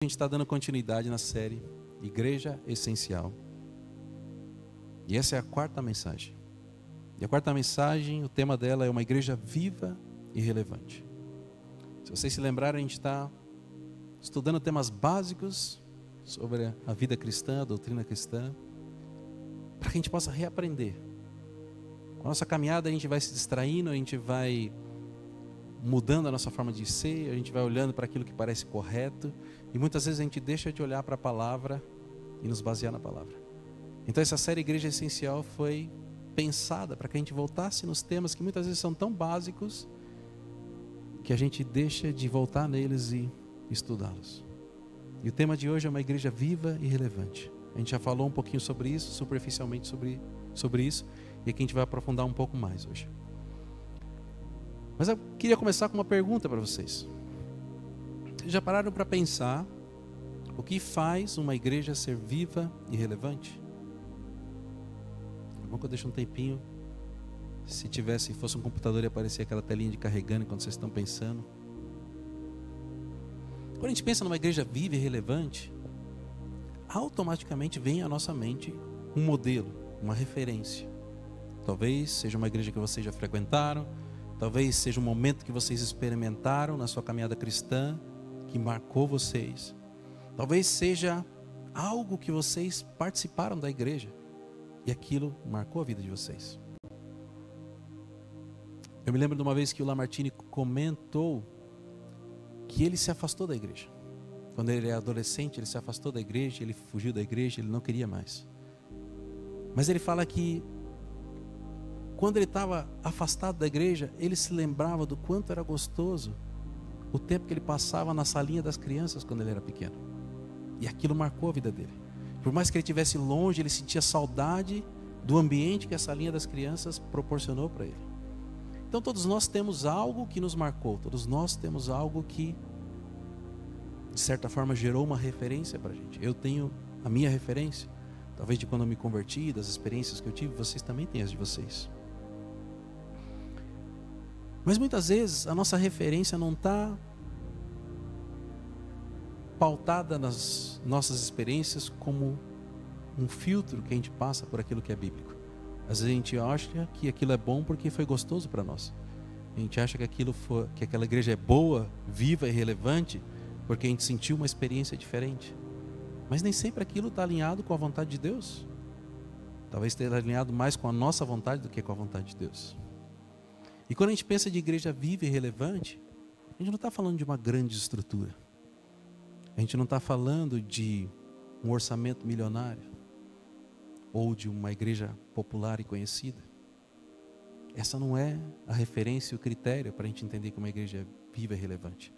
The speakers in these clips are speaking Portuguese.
A gente está dando continuidade na série Igreja Essencial. E essa é a quarta mensagem. E a quarta mensagem, o tema dela é uma igreja viva e relevante. Se vocês se lembrarem, a gente está estudando temas básicos sobre a vida cristã, a doutrina cristã, para que a gente possa reaprender. Com a nossa caminhada a gente vai se distraindo, a gente vai mudando a nossa forma de ser, a gente vai olhando para aquilo que parece correto, e muitas vezes a gente deixa de olhar para a palavra e nos basear na palavra. Então essa série Igreja Essencial foi pensada para que a gente voltasse nos temas que muitas vezes são tão básicos que a gente deixa de voltar neles e estudá-los. E o tema de hoje é uma igreja viva e relevante. A gente já falou um pouquinho sobre isso, superficialmente sobre isso, e aqui a gente vai aprofundar um pouco mais hoje. Mas eu queria começar com uma pergunta para vocês. Vocês já pararam para pensar o que faz uma igreja ser viva e relevante? É bom que eu deixe um tempinho. Se fosse um computador e aparecer aquela telinha de carregando enquanto vocês estão pensando. Quando a gente pensa numa igreja viva e relevante, automaticamente vem à nossa mente um modelo, uma referência. Talvez seja uma igreja que vocês já frequentaram, talvez seja um momento que vocês experimentaram na sua caminhada cristã, que marcou vocês. Talvez seja algo que vocês participaram da igreja e aquilo marcou a vida de vocês. Eu me lembro de uma vez que o Lamartine comentou que ele se afastou da igreja. Quando ele era adolescente, ele se afastou da igreja, ele fugiu da igreja, ele não queria mais. Mas ele fala que quando ele estava afastado da igreja, ele se lembrava do quanto era gostoso o tempo que ele passava na salinha das crianças quando ele era pequeno. E aquilo marcou a vida dele. Por mais que ele estivesse longe, ele sentia saudade do ambiente que a salinha das crianças proporcionou para ele. Então todos nós temos algo que nos marcou, todos nós temos algo que, de certa forma, gerou uma referência para a gente. Eu tenho a minha referência, talvez de quando eu me converti, das experiências que eu tive, vocês também têm as de vocês. Mas muitas vezes a nossa referência não está pautada nas nossas experiências como um filtro que a gente passa por aquilo que é bíblico. Às vezes a gente acha que aquilo é bom porque foi gostoso para nós. A gente acha que aquela igreja é boa, viva e relevante porque a gente sentiu uma experiência diferente. Mas nem sempre aquilo está alinhado com a vontade de Deus. Talvez esteja alinhado mais com a nossa vontade do que com a vontade de Deus. E quando a gente pensa de igreja viva e relevante, a gente não está falando de uma grande estrutura. A gente não está falando de um orçamento milionário ou de uma igreja popular e conhecida. Essa não é a referência e o critério para a gente entender que uma igreja é viva e relevante.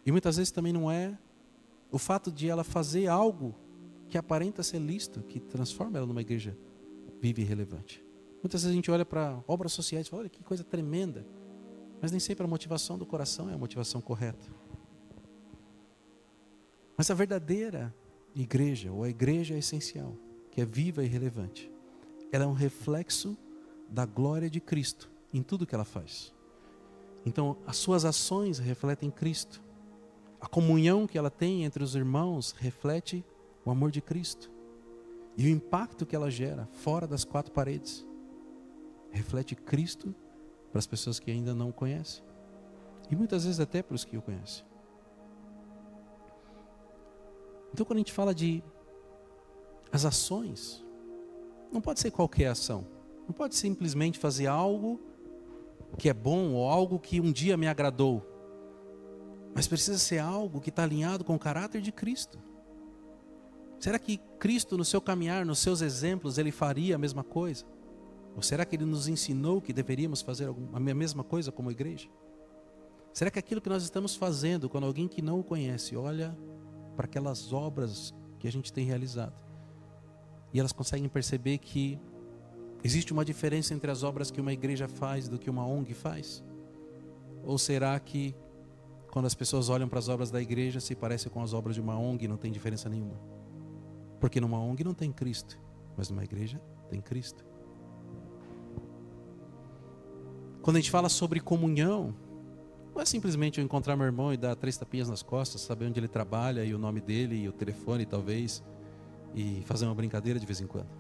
E muitas vezes também não é o fato de ela fazer algo que aparenta ser lícito, que transforma ela numa igreja viva e relevante. Muitas vezes a gente olha para obras sociais e fala, olha que coisa tremenda. Mas nem sempre a motivação do coração é a motivação correta. Mas a verdadeira igreja, ou a igreja essencial, que é viva e relevante, ela é um reflexo da glória de Cristo em tudo que ela faz. Então, as suas ações refletem Cristo. A comunhão que ela tem entre os irmãos reflete o amor de Cristo. E o impacto que ela gera fora das quatro paredes reflete Cristo para as pessoas que ainda não o conhecem. E muitas vezes até para os que o conhecem. Então quando a gente fala de as ações, não pode ser qualquer ação. Não pode simplesmente fazer algo que é bom ou algo que um dia me agradou. Mas precisa ser algo que está alinhado com o caráter de Cristo. Será que Cristo no seu caminhar, nos seus exemplos, ele faria a mesma coisa? Ou será que ele nos ensinou que deveríamos fazer a mesma coisa como igreja? Será que aquilo que nós estamos fazendo, quando alguém que não o conhece olha para aquelas obras que a gente tem realizado e elas conseguem perceber que existe uma diferença entre as obras que uma igreja faz do que uma ONG faz? Ou será que quando as pessoas olham para as obras da igreja se parece com as obras de uma ONG e não tem diferença nenhuma? Porque numa ONG não tem Cristo, mas numa igreja tem Cristo. Quando a gente fala sobre comunhão, Não é simplesmente eu encontrar meu irmão e dar 3 tapinhas nas costas, saber onde ele trabalha e o nome dele e o telefone talvez, e fazer uma brincadeira de vez em quando.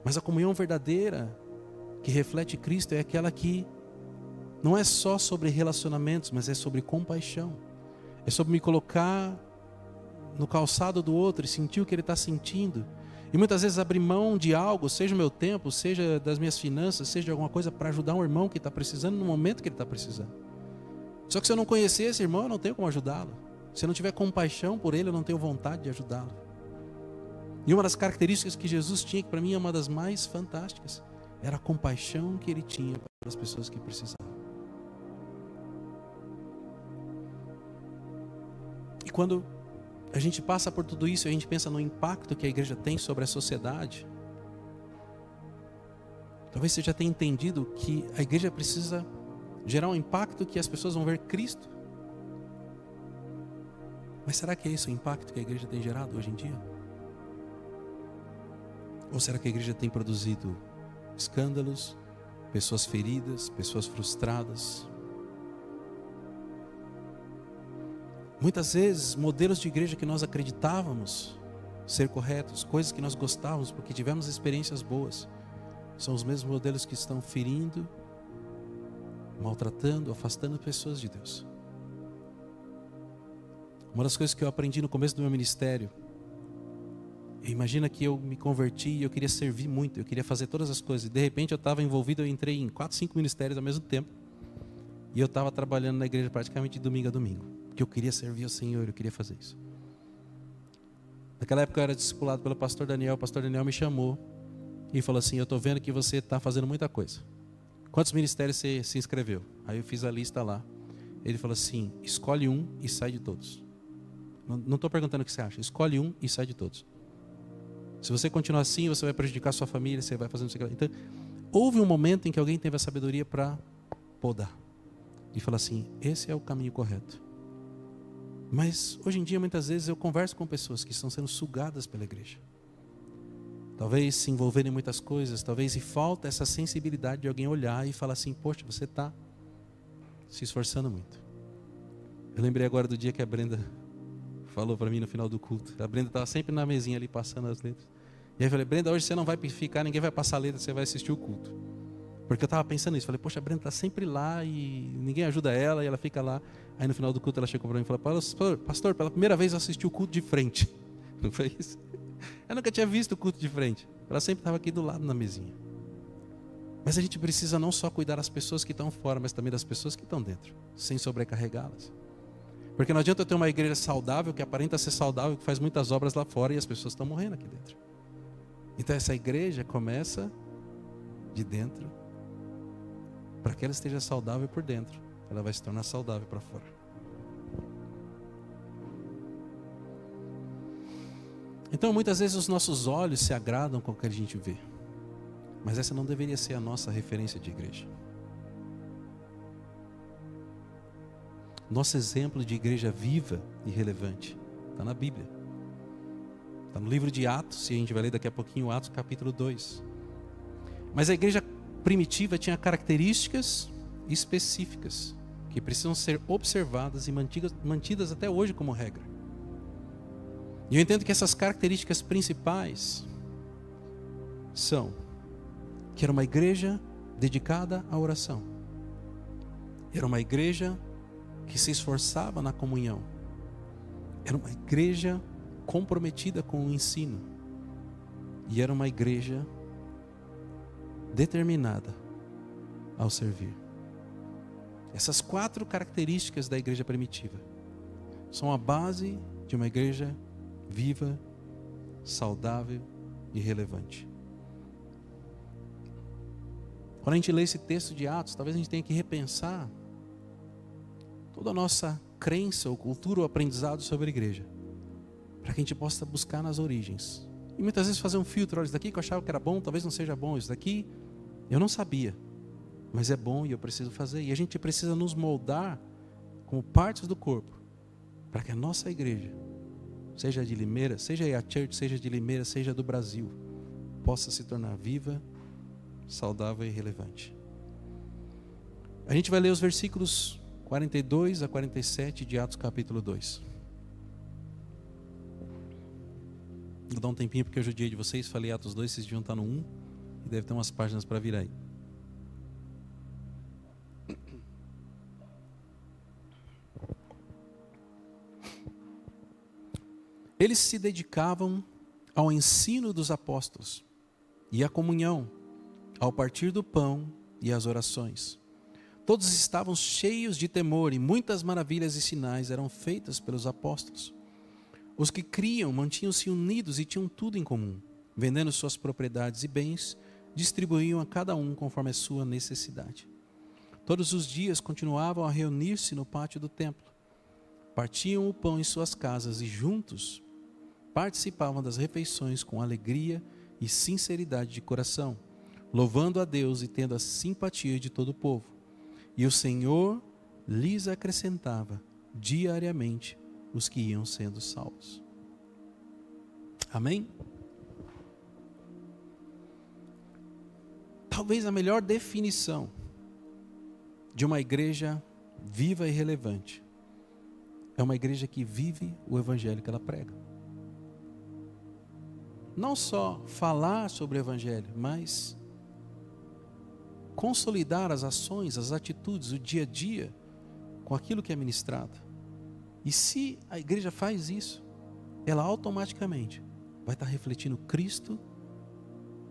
Mas a comunhão verdadeira que reflete Cristo é aquela que não é só sobre relacionamentos, mas é sobre compaixão. É sobre me colocar no calçado do outro e sentir o que ele está sentindo. E muitas vezes abrir mão de algo, seja o meu tempo, seja das minhas finanças, seja de alguma coisa para ajudar um irmão que está precisando no momento que ele está precisando. Só que se eu não conhecer esse irmão, eu não tenho como ajudá-lo. Se eu não tiver compaixão por ele, eu não tenho vontade de ajudá-lo. E uma das características que Jesus tinha, que para mim é uma das mais fantásticas, era a compaixão que ele tinha para as pessoas que precisavam. E quando a gente passa por tudo isso, a gente pensa no impacto que a igreja tem sobre a sociedade. Talvez você já tenha entendido que a igreja precisa gerar um impacto que as pessoas vão ver Cristo. Mas será que é esse o impacto que a igreja tem gerado hoje em dia? Ou será que a igreja tem produzido escândalos, pessoas feridas, pessoas frustradas? Muitas vezes, modelos de igreja que nós acreditávamos ser corretos, coisas que nós gostávamos porque tivemos experiências boas, são os mesmos modelos que estão ferindo, maltratando, afastando pessoas de Deus. Uma das coisas que eu aprendi no começo do meu ministério, imagina que eu me converti e eu queria servir muito, eu queria fazer todas as coisas, e de repente eu estava envolvido, eu entrei em 4, 5 ministérios ao mesmo tempo, e eu estava trabalhando na igreja praticamente de domingo a domingo, porque eu queria servir ao Senhor, eu queria fazer isso. Naquela época eu era discipulado pelo pastor Daniel, o pastor Daniel me chamou e falou assim: eu estou vendo que você está fazendo muita coisa. Quantos ministérios você se inscreveu? Aí eu fiz a lista lá. Ele falou assim: escolhe um e sai de todos. Não estou perguntando o que você acha, escolhe um e sai de todos. Se você continuar assim, você vai prejudicar sua família, você vai fazendo isso. Então, houve um momento em que alguém teve a sabedoria para podar e falar assim: esse é o caminho correto. Mas hoje em dia, muitas vezes, eu converso com pessoas que estão sendo sugadas pela igreja. Talvez se envolverem em muitas coisas, talvez e falta essa sensibilidade de alguém olhar e falar assim: poxa, você está se esforçando muito. Eu lembrei agora do dia que a Brenda falou para mim no final do culto. A Brenda estava sempre na mesinha ali passando as letras. E aí eu falei: Brenda, hoje você não vai ficar, ninguém vai passar a letra, você vai assistir o culto. Porque eu estava pensando nisso. Falei: poxa, a Brenda está sempre lá e ninguém ajuda ela e ela fica lá. Aí no final do culto ela chegou para mim e falou: pastor, pela primeira vez eu assisti o culto de frente. Não foi isso? Eu nunca tinha visto o culto de frente. Ela sempre estava aqui do lado na mesinha. Mas a gente precisa não só cuidar das pessoas que estão fora, mas também das pessoas que estão dentro, sem sobrecarregá-las. Porque não adianta eu ter uma igreja saudável, que aparenta ser saudável, que faz muitas obras lá fora e as pessoas estão morrendo aqui dentro. Então essa igreja começa de dentro. Para que ela esteja saudável por dentro, ela vai se tornar saudável para fora. Então muitas vezes os nossos olhos se agradam com o que a gente vê. Mas essa não deveria ser a nossa referência de igreja. Nosso exemplo de igreja viva e relevante está na Bíblia. Está no livro de Atos, e a gente vai ler daqui a pouquinho Atos capítulo 2. Mas a igreja primitiva tinha características específicas que precisam ser observadas e mantidas até hoje como regra. E eu entendo que essas características principais são que era uma igreja dedicada à oração, era uma igreja que se esforçava na comunhão, era uma igreja comprometida com o ensino, e era uma igreja determinada ao servir. Essas 4 características da igreja primitiva são a base de uma igreja viva, saudável e relevante. Quando a gente lê esse texto de Atos, talvez a gente tenha que repensar toda a nossa crença ou cultura ou aprendizado sobre a igreja, para que a gente possa buscar nas origens. E muitas vezes fazer um filtro: olha, isso daqui que eu achava que era bom, talvez não seja bom, isso daqui eu não sabia, mas é bom e eu preciso fazer. E a gente precisa nos moldar como partes do corpo, para que a nossa igreja, seja de Limeira, seja a Church, seja de Limeira, seja do Brasil, possa se tornar viva, saudável e relevante. A gente vai ler os versículos 42 a 47 de Atos capítulo 2. Vou dar um tempinho porque eu judiei de vocês, falei Atos 2, vocês deviam estar no 1 e deve ter umas páginas para vir aí. Eles se dedicavam ao ensino dos apóstolos e à comunhão, ao partir do pão e às orações. Todos estavam cheios de temor e muitas maravilhas e sinais eram feitas pelos apóstolos. Os que criam mantinham-se unidos e tinham tudo em comum. Vendendo suas propriedades e bens, distribuíam a cada um conforme a sua necessidade. Todos os dias continuavam a reunir-se no pátio do templo. Partiam o pão em suas casas e juntos participavam das refeições com alegria e sinceridade de coração, louvando a Deus e tendo a simpatia de todo o povo. E o Senhor lhes acrescentava diariamente os que iam sendo salvos. Amém? Talvez a melhor definição de uma igreja viva e relevante é uma igreja que vive o evangelho que ela prega. Não só falar sobre o evangelho, mas consolidar as ações, as atitudes, o dia a dia com aquilo que é ministrado. E se a igreja faz isso, ela automaticamente vai estar refletindo Cristo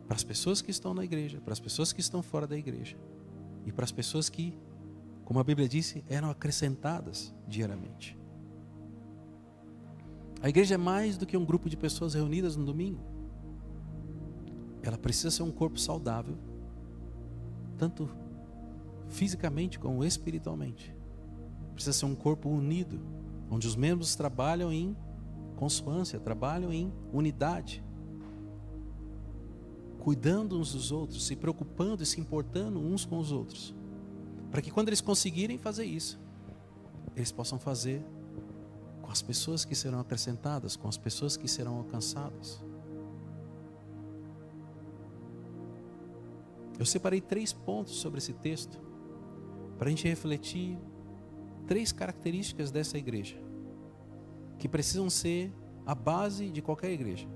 para as pessoas que estão na igreja, para as pessoas que estão fora da igreja e para as pessoas que, como a Bíblia disse, eram acrescentadas diariamente. A igreja é mais do que um grupo de pessoas reunidas no domingo. Ela precisa ser um corpo saudável, tanto fisicamente como espiritualmente. Precisa ser um corpo unido, onde os membros trabalham em consonância, trabalham em unidade, cuidando uns dos outros, se preocupando e se importando uns com os outros, para que quando eles conseguirem fazer isso, eles possam fazer com as pessoas que serão acrescentadas, com as pessoas que serão alcançadas. Eu separei 3 pontos sobre esse texto, para a gente refletir 3 características dessa igreja, que precisam ser a base de qualquer igreja.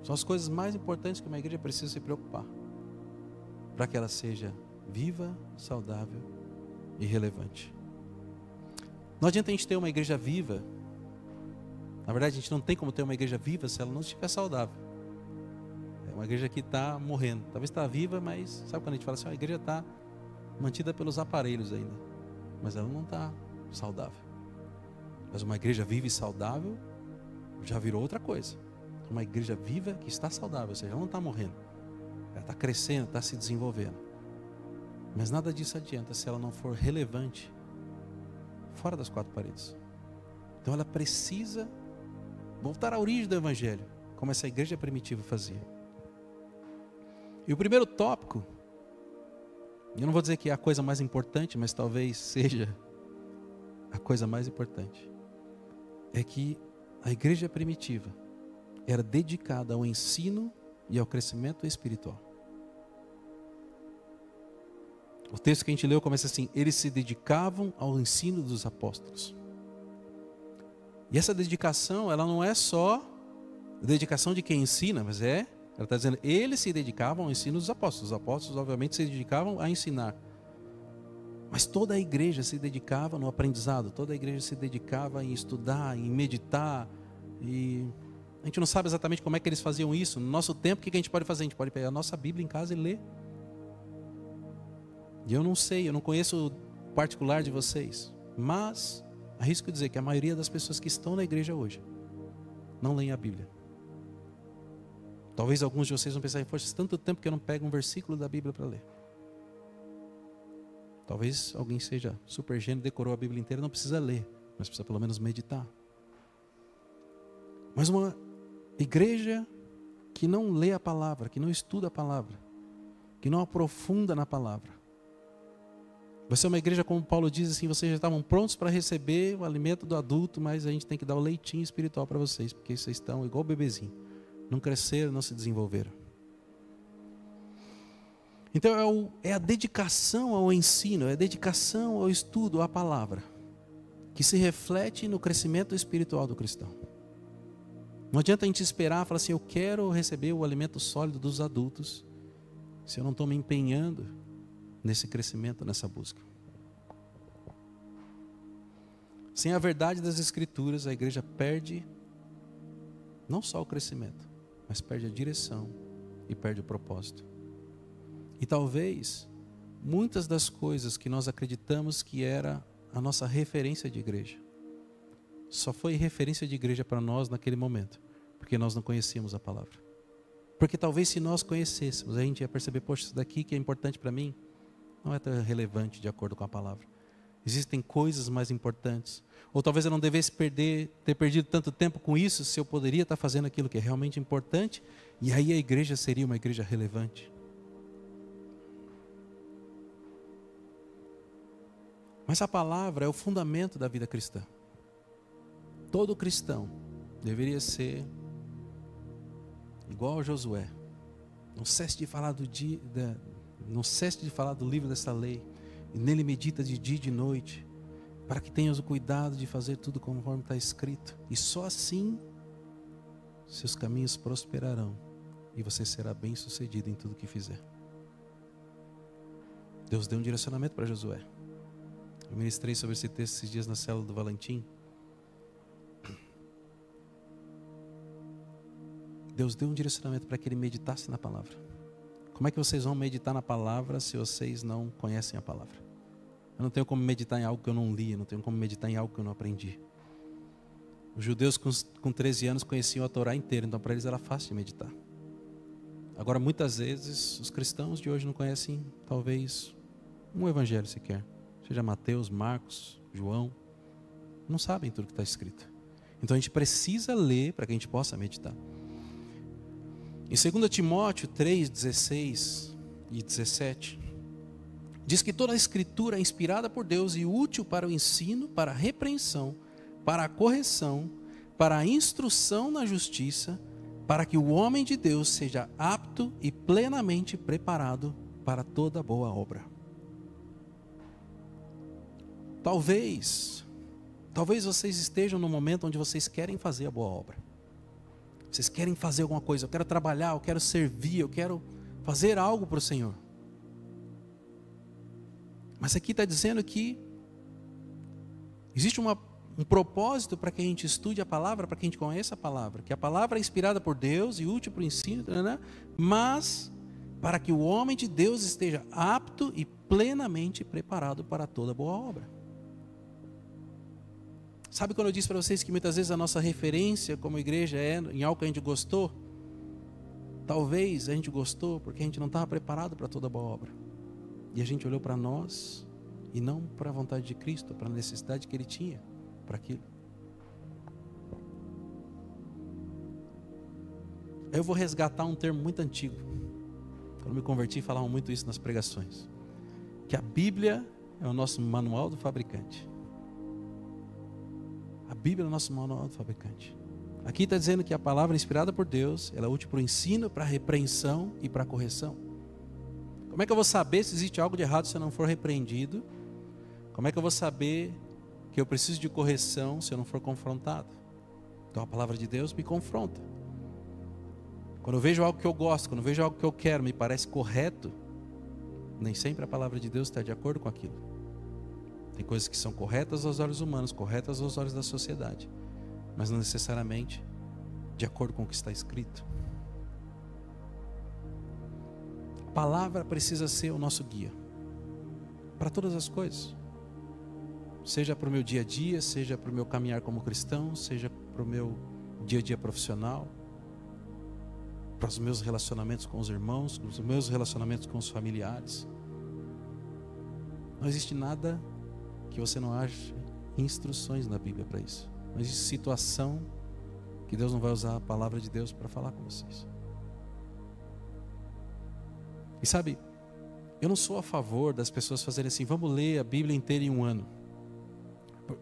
São as coisas mais importantes que uma igreja precisa se preocupar, para que ela seja viva, saudável e relevante. Não adianta a gente ter uma igreja viva. Na verdade, a gente não tem como ter uma igreja viva se ela não estiver saudável. É uma igreja que está morrendo. Talvez está viva, mas sabe quando a gente fala assim, a igreja está mantida pelos aparelhos ainda, mas ela não está saudável. Mas uma igreja viva e saudável já virou outra coisa. Uma igreja viva que está saudável, ou seja, ela não está morrendo, ela está crescendo, está se desenvolvendo. Mas nada disso adianta se ela não for relevante fora das 4 paredes. Então ela precisa voltar à origem do evangelho, como essa igreja primitiva fazia. E o primeiro tópico, eu não vou dizer que é a coisa mais importante, mas talvez seja a coisa mais importante, é que a igreja primitiva era dedicada ao ensino e ao crescimento espiritual. O texto que a gente leu começa assim: eles se dedicavam ao ensino dos apóstolos. E essa dedicação, ela não é só a dedicação de quem ensina, mas ela está dizendo, eles se dedicavam ao ensino dos apóstolos. Os apóstolos, obviamente, se dedicavam a ensinar. Mas toda a igreja se dedicava no aprendizado, toda a igreja se dedicava em estudar, em meditar. E a gente não sabe exatamente como é que eles faziam isso. No nosso tempo, o que a gente pode fazer? A gente pode pegar a nossa Bíblia em casa e ler. E eu não sei, eu não conheço o particular de vocês, mas arrisco dizer que a maioria das pessoas que estão na igreja hoje não leem a Bíblia. Talvez alguns de vocês vão pensar, poxa, tanto tempo que eu não pego um versículo da Bíblia para ler. Talvez alguém seja super gênio, decorou a Bíblia inteira, não precisa ler, mas precisa pelo menos meditar. Mas uma igreja que não lê a palavra, que não estuda a palavra, que não aprofunda na palavra, vai ser uma igreja, como Paulo diz assim, vocês já estavam prontos para receber o alimento do adulto, mas a gente tem que dar o leitinho espiritual para vocês, porque vocês estão igual bebezinho, não cresceram, não se desenvolveram. Então é a dedicação ao ensino, é a dedicação ao estudo, à palavra, que se reflete no crescimento espiritual do cristão. Não adianta a gente esperar e falar assim, eu quero receber o alimento sólido dos adultos, se eu não estou me empenhando nesse crescimento, nessa busca. Sem a verdade das Escrituras, a igreja perde não só o crescimento, mas perde a direção e perde o propósito. E talvez muitas das coisas que nós acreditamos que era a nossa referência de igreja, só foi referência de igreja para nós naquele momento, porque nós não conhecíamos a palavra. Porque talvez se nós conhecêssemos, a gente ia perceber, poxa, isso daqui que é importante para mim, não é tão relevante de acordo com a palavra. Existem coisas mais importantes. Ou talvez eu não devesse ter perdido tanto tempo com isso, se eu poderia estar fazendo aquilo que é realmente importante, e aí a igreja seria uma igreja relevante. Mas a palavra é o fundamento da vida cristã. Todo cristão deveria ser igual a Josué. Não cesse de falar do livro dessa lei, e nele medita de dia e de noite, para que tenhas o cuidado de fazer tudo conforme está escrito. E só assim seus caminhos prosperarão e você será bem sucedido em tudo que fizer. Deus deu um direcionamento para Josué. Eu ministrei sobre esse texto esses dias na célula do Valentim. Deus deu um direcionamento para que ele meditasse na palavra. Como é que vocês vão meditar na palavra se vocês não conhecem a palavra? Eu não tenho como meditar em algo que eu não li, eu não tenho como meditar em algo que eu não aprendi. Os judeus com 13 anos conheciam a Torá inteira, então para eles era fácil de meditar. Agora muitas vezes os cristãos de hoje não conhecem talvez um evangelho sequer. Seja Mateus, Marcos, João, não sabem tudo que está escrito. Então a gente precisa ler para que a gente possa meditar. Em 2 Timóteo 3, 16 e 17, diz que toda a escritura é inspirada por Deus e útil para o ensino, para a repreensão, para a correção, para a instrução na justiça, para que o homem de Deus seja apto e plenamente preparado para toda boa obra. Talvez vocês estejam no momento onde vocês querem fazer a boa obra. Vocês querem fazer alguma coisa, eu quero trabalhar, eu quero servir, eu quero fazer algo para o Senhor. Mas aqui está dizendo que existe um propósito para que a gente estude a palavra, para que a gente conheça a palavra. Que a palavra é inspirada por Deus e útil para o ensino, mas para que o homem de Deus esteja apto e plenamente preparado para toda boa obra. Sabe quando eu disse para vocês que muitas vezes a nossa referência como igreja é em algo que a gente gostou? Talvez a gente gostou porque a gente não estava preparado para toda boa obra. E a gente olhou para nós e não para a vontade de Cristo, para a necessidade que Ele tinha para aquilo. Eu vou resgatar um termo muito antigo. Quando me converti, falavam muito isso nas pregações. Que a Bíblia é o nosso manual do fabricante. A Bíblia é o nosso manual do fabricante. Aqui está dizendo que a palavra é inspirada por Deus, ela é útil para o ensino, para a repreensão e para a correção. Como é que eu vou saber se existe algo de errado se eu não for repreendido? Como é que eu vou saber que eu preciso de correção se eu não for confrontado? Então a palavra de Deus me confronta. Quando eu vejo algo que eu gosto, quando eu vejo algo que eu quero, me parece correto, nem sempre a palavra de Deus está de acordo com aquilo. Tem coisas que são corretas aos olhos humanos, corretas aos olhos da sociedade, mas não necessariamente de acordo com o que está escrito. A palavra precisa ser o nosso guia para todas as coisas. Seja para o meu dia a dia, seja para o meu caminhar como cristão, seja para o meu dia a dia profissional, para os meus relacionamentos com os irmãos, para os meus relacionamentos com os familiares. Não existe nada que você não ache instruções na Bíblia para isso. Não existe situação que Deus não vai usar a palavra de Deus para falar com vocês. E sabe, eu não sou a favor das pessoas fazerem assim, vamos ler a Bíblia inteira em um ano.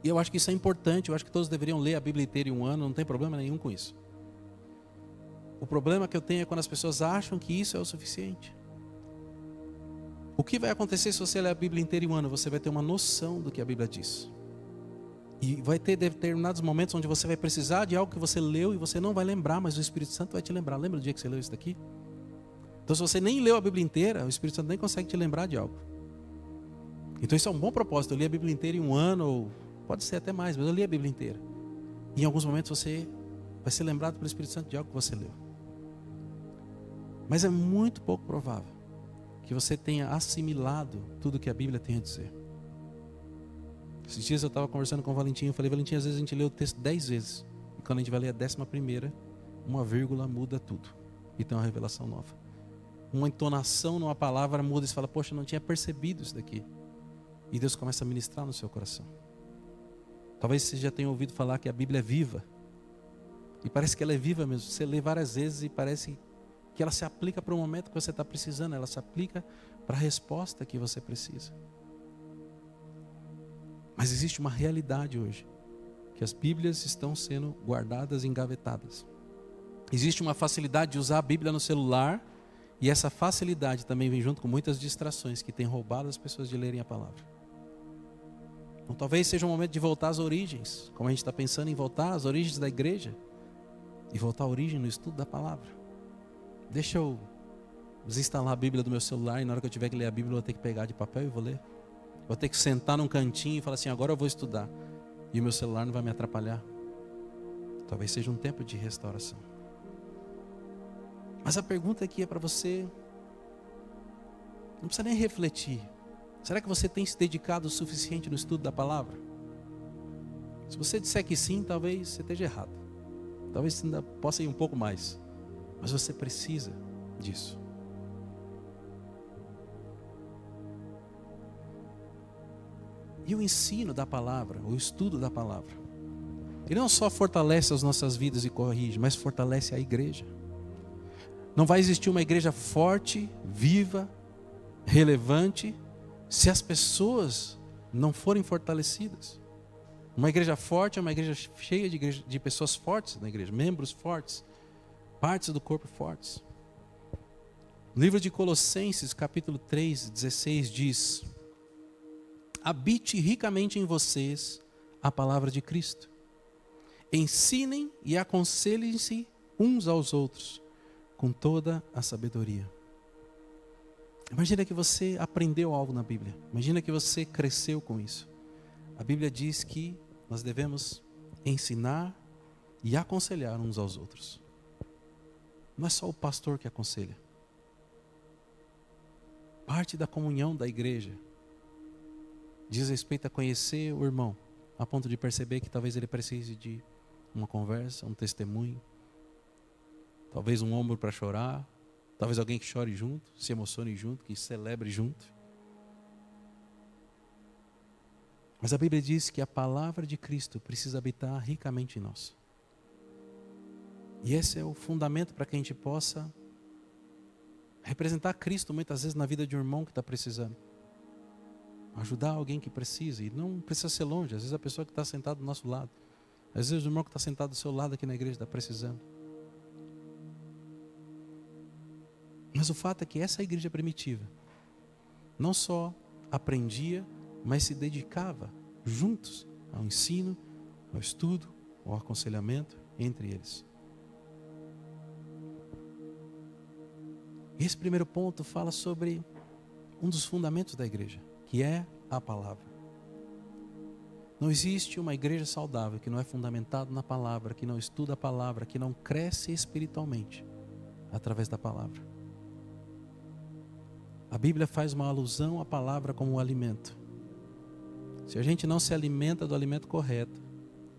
Eu acho que isso é importante, eu acho que todos deveriam ler a Bíblia inteira em um ano, não tem problema nenhum com isso. O problema que eu tenho é quando as pessoas acham que isso é o suficiente. O que vai acontecer se você ler a Bíblia inteira em um ano? Você vai ter uma noção do que a Bíblia diz. E vai ter determinados momentos onde você vai precisar de algo que você leu e você não vai lembrar, mas o Espírito Santo vai te lembrar. Lembra do dia que você leu isso daqui? Então, se você nem leu a Bíblia inteira, o Espírito Santo nem consegue te lembrar de algo. Então, isso é um bom propósito. Eu li a Bíblia inteira em um ano, ou pode ser até mais, mas eu li a Bíblia inteira. E em alguns momentos você vai ser lembrado pelo Espírito Santo de algo que você leu. Mas é muito pouco provável que você tenha assimilado tudo que a Bíblia tem a dizer. Esses dias eu estava conversando com o Valentim, eu falei: Valentim, às vezes a gente lê o texto 10 vezes, e quando a gente vai ler a 11ª, uma vírgula muda tudo, e tem uma revelação nova. Uma entonação numa palavra muda, e você fala: poxa, eu não tinha percebido isso daqui. E Deus começa a ministrar no seu coração. Talvez você já tenha ouvido falar que a Bíblia é viva, e parece que ela é viva mesmo. Você lê várias vezes e parece que ela se aplica para o momento que você está precisando, ela se aplica para a resposta que você precisa. Mas existe uma realidade hoje, que as Bíblias estão sendo guardadas e engavetadas. Existe uma facilidade de usar a Bíblia no celular, e essa facilidade também vem junto com muitas distrações que têm roubado as pessoas de lerem a palavra. Então talvez seja um momento de voltar às origens, como a gente está pensando em voltar às origens da igreja, e voltar à origem no estudo da palavra. Deixa eu desinstalar a Bíblia do meu celular, e na hora que eu tiver que ler a Bíblia eu vou ter que pegar de papel e vou ler. Vou ter que sentar num cantinho e falar assim: agora eu vou estudar, e o meu celular não vai me atrapalhar. Talvez seja um tempo de restauração. Mas a pergunta aqui é para você, não precisa nem refletir. Será que você tem se dedicado o suficiente no estudo da palavra? Se você disser que sim, talvez você esteja errado. Talvez você ainda possa ir um pouco mais. Mas você precisa disso. E o ensino da palavra, o estudo da palavra, ele não só fortalece as nossas vidas e corrige, mas fortalece a igreja. Não vai existir uma igreja forte, viva, relevante, se as pessoas não forem fortalecidas. Uma igreja forte é uma igreja cheia de pessoas fortes na igreja, membros fortes, partes do corpo fortes. No livro de Colossenses, capítulo 3, 16, diz: habite ricamente em vocês a palavra de Cristo. Ensinem e aconselhem-se uns aos outros com toda a sabedoria. Imagina que você aprendeu algo na Bíblia. Imagina que você cresceu com isso. A Bíblia diz que nós devemos ensinar e aconselhar uns aos outros. Não é só o pastor que aconselha. Parte da comunhão da igreja diz respeito a conhecer o irmão, a ponto de perceber que talvez ele precise de uma conversa, um testemunho, talvez um ombro para chorar, talvez alguém que chore junto, se emocione junto, que celebre junto. Mas a Bíblia diz que a palavra de Cristo precisa habitar ricamente em nós. E esse é o fundamento para que a gente possa representar Cristo muitas vezes na vida de um irmão que está precisando. Ajudar alguém que precisa, e não precisa ser longe. Às vezes a pessoa que está sentada do nosso lado, às vezes o irmão que está sentado do seu lado aqui na igreja está precisando. Mas o fato é que essa igreja primitiva não só aprendia, mas se dedicava juntos ao ensino, ao estudo, ao aconselhamento entre eles. Esse primeiro ponto fala sobre um dos fundamentos da igreja, que é a palavra. Não existe uma igreja saudável que não é fundamentada na palavra, que não estuda a palavra, que não cresce espiritualmente através da palavra. A Bíblia faz uma alusão à palavra como um alimento. Se a gente não se alimenta do alimento correto,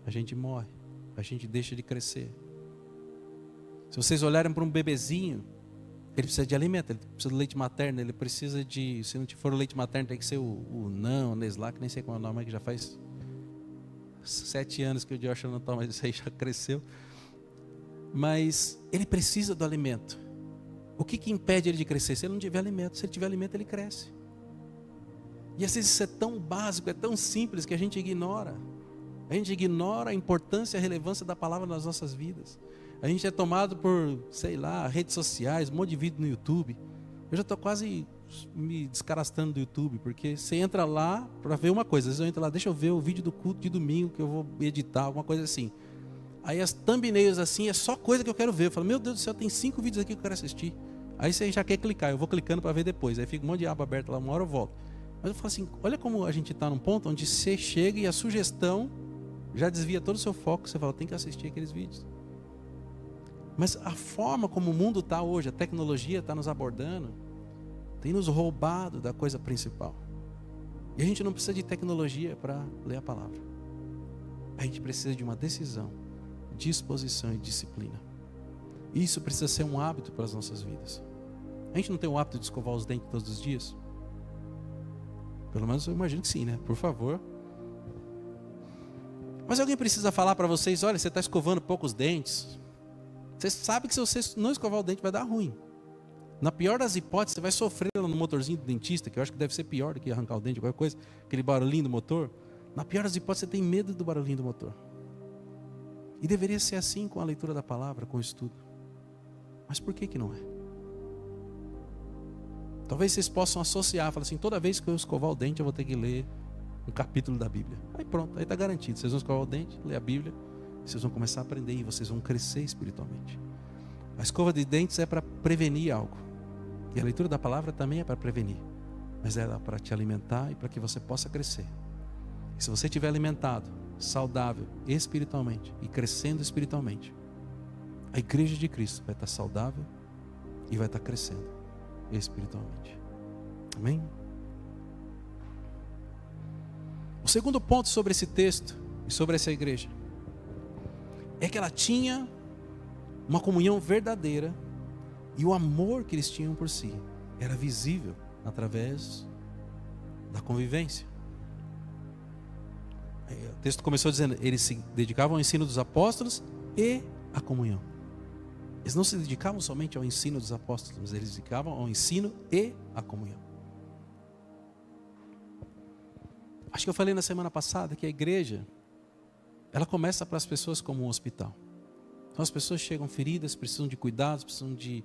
a gente morre, a gente deixa de crescer. Se vocês olharem para um bebezinho, ele precisa de alimento, ele precisa de leite materno, ele precisa de, se não for o leite materno, tem que ser o Nan, o Nestlé, que nem sei qual é o nome, que já faz 7 anos que o Josh não toma, mas isso aí já cresceu. Mas ele precisa do alimento. O que impede ele de crescer? Se ele não tiver alimento. Se ele tiver alimento, ele cresce. E às vezes isso é tão básico, é tão simples que a gente ignora. A gente ignora a importância e a relevância da palavra nas nossas vidas. A gente é tomado por, sei lá, redes sociais, um monte de vídeo no YouTube. Eu já estou quase me descarastrando do YouTube, porque você entra lá para ver uma coisa. Às vezes eu entro lá, deixa eu ver o vídeo do culto de domingo que eu vou editar, alguma coisa assim. Aí as thumbnails assim, é só coisa que eu quero ver. Eu falo, meu Deus do céu, tem 5 vídeos aqui que eu quero assistir. Aí você já quer clicar, eu vou clicando para ver depois. Aí fica um monte de aba aberta lá, uma hora eu volto. Mas eu falo assim, olha como a gente está num ponto onde você chega e a sugestão já desvia todo o seu foco. Você fala, tem que assistir aqueles vídeos. Mas a forma como o mundo está hoje, a tecnologia está nos abordando, tem nos roubado da coisa principal. E a gente não precisa de tecnologia para ler a palavra. A gente precisa de uma decisão, disposição e disciplina. Isso precisa ser um hábito para as nossas vidas. A gente não tem o hábito de escovar os dentes todos os dias? Pelo menos eu imagino que sim, né? Por favor. Mas alguém precisa falar para vocês, olha, você está escovando poucos dentes. Você sabe que se você não escovar o dente vai dar ruim. Na pior das hipóteses, você vai sofrer no motorzinho do dentista, que eu acho que deve ser pior do que arrancar o dente, qualquer coisa, aquele barulhinho do motor. Na pior das hipóteses, você tem medo do barulhinho do motor. E deveria ser assim com a leitura da palavra, com o estudo. Mas por que não é? Talvez vocês possam associar, falar assim, toda vez que eu escovar o dente, eu vou ter que ler um capítulo da Bíblia. Aí pronto, aí está garantido. Vocês vão escovar o dente, ler a Bíblia, vocês vão começar a aprender e vocês vão crescer espiritualmente. A escova de dentes é para prevenir algo. E a leitura da palavra também é para prevenir. Mas ela é para te alimentar e para que você possa crescer. E se você estiver alimentado, saudável espiritualmente e crescendo espiritualmente, a igreja de Cristo vai estar saudável e vai estar crescendo espiritualmente. Amém? O segundo ponto sobre esse texto e sobre essa igreja é que ela tinha uma comunhão verdadeira e o amor que eles tinham por si era visível através da convivência. O texto começou dizendo, eles se dedicavam ao ensino dos apóstolos e à comunhão. Eles não se dedicavam somente ao ensino dos apóstolos, mas eles se dedicavam ao ensino e à comunhão. Acho que eu falei na semana passada que a igreja, ela começa para as pessoas como um hospital. Então as pessoas chegam feridas, precisam de cuidados, precisam de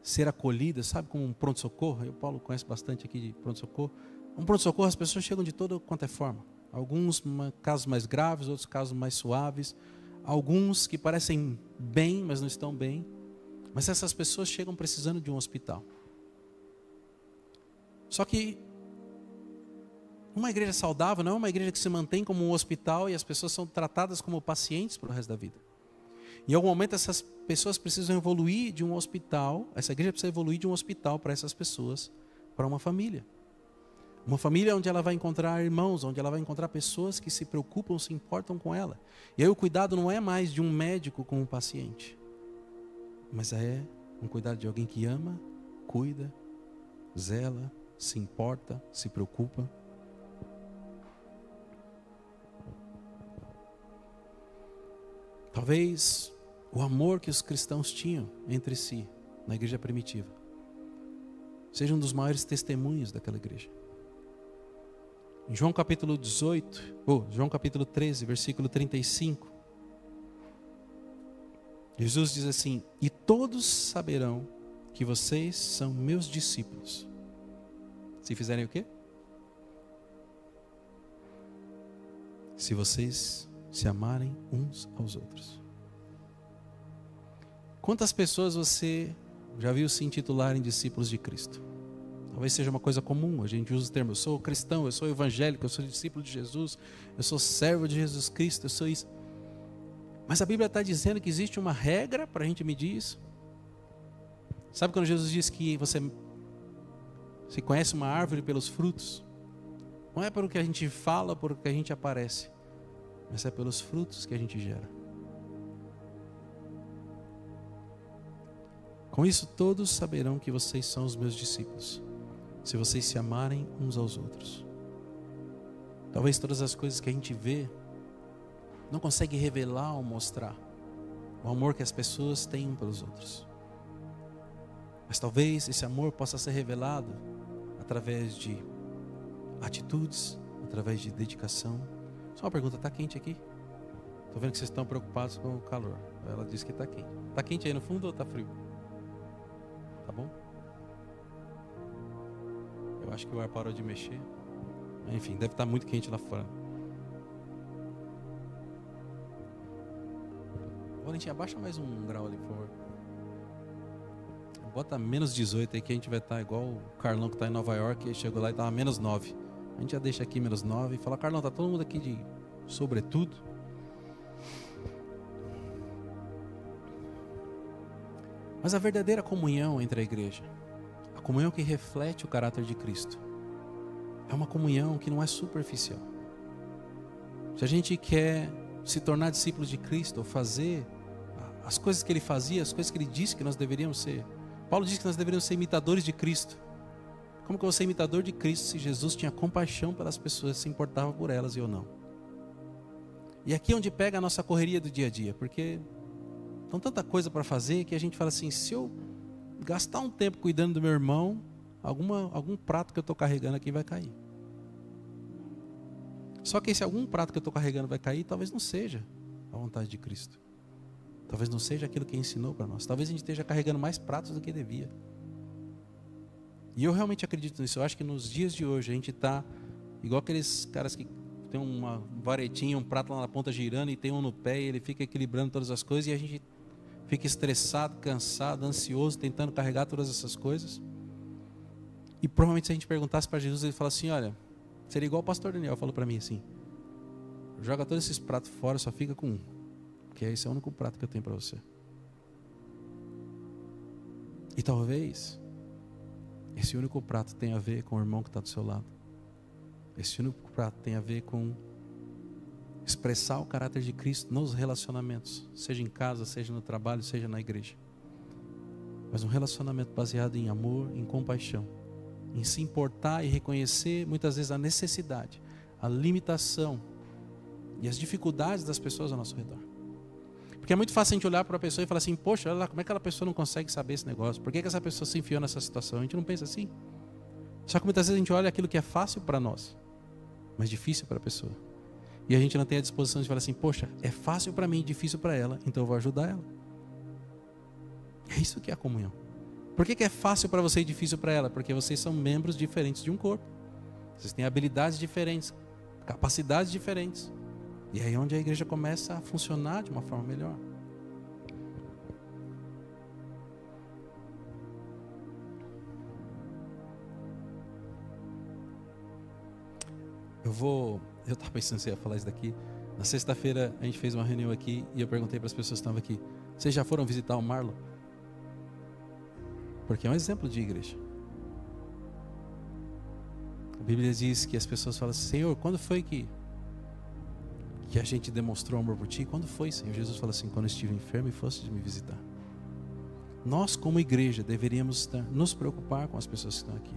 ser acolhidas, sabe, como um pronto-socorro. O Paulo conhece bastante aqui de pronto-socorro. Um pronto-socorro, as pessoas chegam de toda quanto é forma. Alguns casos mais graves, outros casos mais suaves. Alguns que parecem bem, mas não estão bem. Mas essas pessoas chegam precisando de um hospital. Só que uma igreja saudável não é uma igreja que se mantém como um hospital e as pessoas são tratadas como pacientes para o resto da vida. Em algum momento essas pessoas precisam evoluir de um hospital, essa igreja precisa evoluir de um hospital para essas pessoas, para uma família. Uma família onde ela vai encontrar irmãos, onde ela vai encontrar pessoas que se preocupam, se importam com ela. E aí o cuidado não é mais de um médico com um paciente, mas é um cuidado de alguém que ama, cuida, zela, se importa, se preocupa. Talvez o amor que os cristãos tinham entre si, na igreja primitiva, seja um dos maiores testemunhos daquela igreja. Em João capítulo 13, versículo 35, Jesus diz assim, e todos saberão que vocês são meus discípulos. Se fizerem o quê? Se vocês se amarem uns aos outros. Quantas pessoas você já viu se intitularem discípulos de Cristo? Talvez seja uma coisa comum, a gente usa o termo, eu sou cristão, eu sou evangélico, eu sou discípulo de Jesus, eu sou servo de Jesus Cristo, eu sou isso. Mas a Bíblia está dizendo que existe uma regra para a gente medir isso. Sabe quando Jesus diz que você conhece uma árvore pelos frutos? Não é pelo que a gente fala, pelo que a gente aparece, mas é pelos frutos que a gente gera. Com isso todos saberão que vocês são os meus discípulos, se vocês se amarem uns aos outros. Talvez todas as coisas que a gente vê não consegue revelar ou mostrar o amor que as pessoas têm uns pelos outros. Mas talvez esse amor possa ser revelado através de atitudes, através de dedicação. Só uma pergunta, está quente aqui? Estou vendo que vocês estão preocupados com o calor. Ela disse que está quente. Está quente aí no fundo ou está frio? Tá bom? acho que o ar parou de mexer. Enfim, deve estar muito quente lá fora. Valentim, abaixa mais um grau ali, por favor. Bota menos 18 aí que a gente vai estar igual o Carlão que está em Nova York. Ele chegou lá e estava menos 9. A gente já deixa aqui menos 9 e fala: Carlão, tá todo mundo aqui de sobretudo? Mas a verdadeira comunhão entre a igreja, a comunhão que reflete o caráter de Cristo, é uma comunhão que não é superficial. Se a gente quer se tornar discípulos de Cristo, ou fazer as coisas que Ele fazia, as coisas que Ele disse que nós deveríamos ser. Paulo disse que nós deveríamos ser imitadores de Cristo. Como que eu vou ser imitador de Cristo se Jesus tinha compaixão pelas pessoas, se importava por elas e eu não? E aqui é onde pega a nossa correria do dia a dia, porque tem tanta coisa para fazer que a gente fala assim: se eu gastar um tempo cuidando do meu irmão, algum prato que eu estou carregando aqui vai cair. Só que esse algum prato que eu estou carregando vai cair, talvez não seja a vontade de Cristo. Talvez não seja aquilo que Ele ensinou para nós. Talvez a gente esteja carregando mais pratos do que devia. E eu realmente acredito nisso. Eu acho que nos dias de hoje a gente está igual aqueles caras que tem uma varetinha, um prato lá na ponta girando e tem um no pé e ele fica equilibrando todas as coisas e a gente fica estressado, cansado, ansioso, tentando carregar todas essas coisas. E provavelmente se a gente perguntasse para Jesus, ele fala assim: olha, seria igual o pastor Daniel falou para mim assim: joga todos esses pratos fora, só fica com um, porque esse é o único prato que eu tenho para você. E talvez esse único prato tenha a ver com o irmão que está do seu lado. Esse único prato tem a ver com expressar o caráter de Cristo nos relacionamentos, seja em casa, seja no trabalho, seja na igreja. Mas um relacionamento baseado em amor, em compaixão, em se importar e reconhecer muitas vezes a necessidade, a limitação e as dificuldades das pessoas ao nosso redor. Porque é muito fácil a gente olhar para a pessoa e falar assim: poxa, olha lá, como é que aquela pessoa não consegue saber esse negócio? Por que essa pessoa se enfiou nessa situação? A gente não pensa assim. Só que muitas vezes a gente olha aquilo que é fácil para nós, mas difícil para a pessoa. E a gente não tem a disposição de falar assim: poxa, é fácil para mim e difícil para ela, então eu vou ajudar ela. É isso que é a comunhão. Por que é fácil para você e difícil para ela? Porque vocês são membros diferentes de um corpo. Vocês têm habilidades diferentes, capacidades diferentes. E aí é onde a igreja começa a funcionar de uma forma melhor. Eu estava pensando se ia falar isso daqui. Na sexta-feira a gente fez uma reunião aqui e eu perguntei para as pessoas que estavam aqui: vocês já foram visitar o Marlon? Porque é um exemplo de igreja. A Bíblia diz que as pessoas falam assim: Senhor, quando foi que a gente demonstrou amor por ti? Quando foi, Senhor? Jesus fala assim: quando eu estive enfermo e foste me visitar. Nós como igreja deveríamos nos preocupar com as pessoas que estão aqui.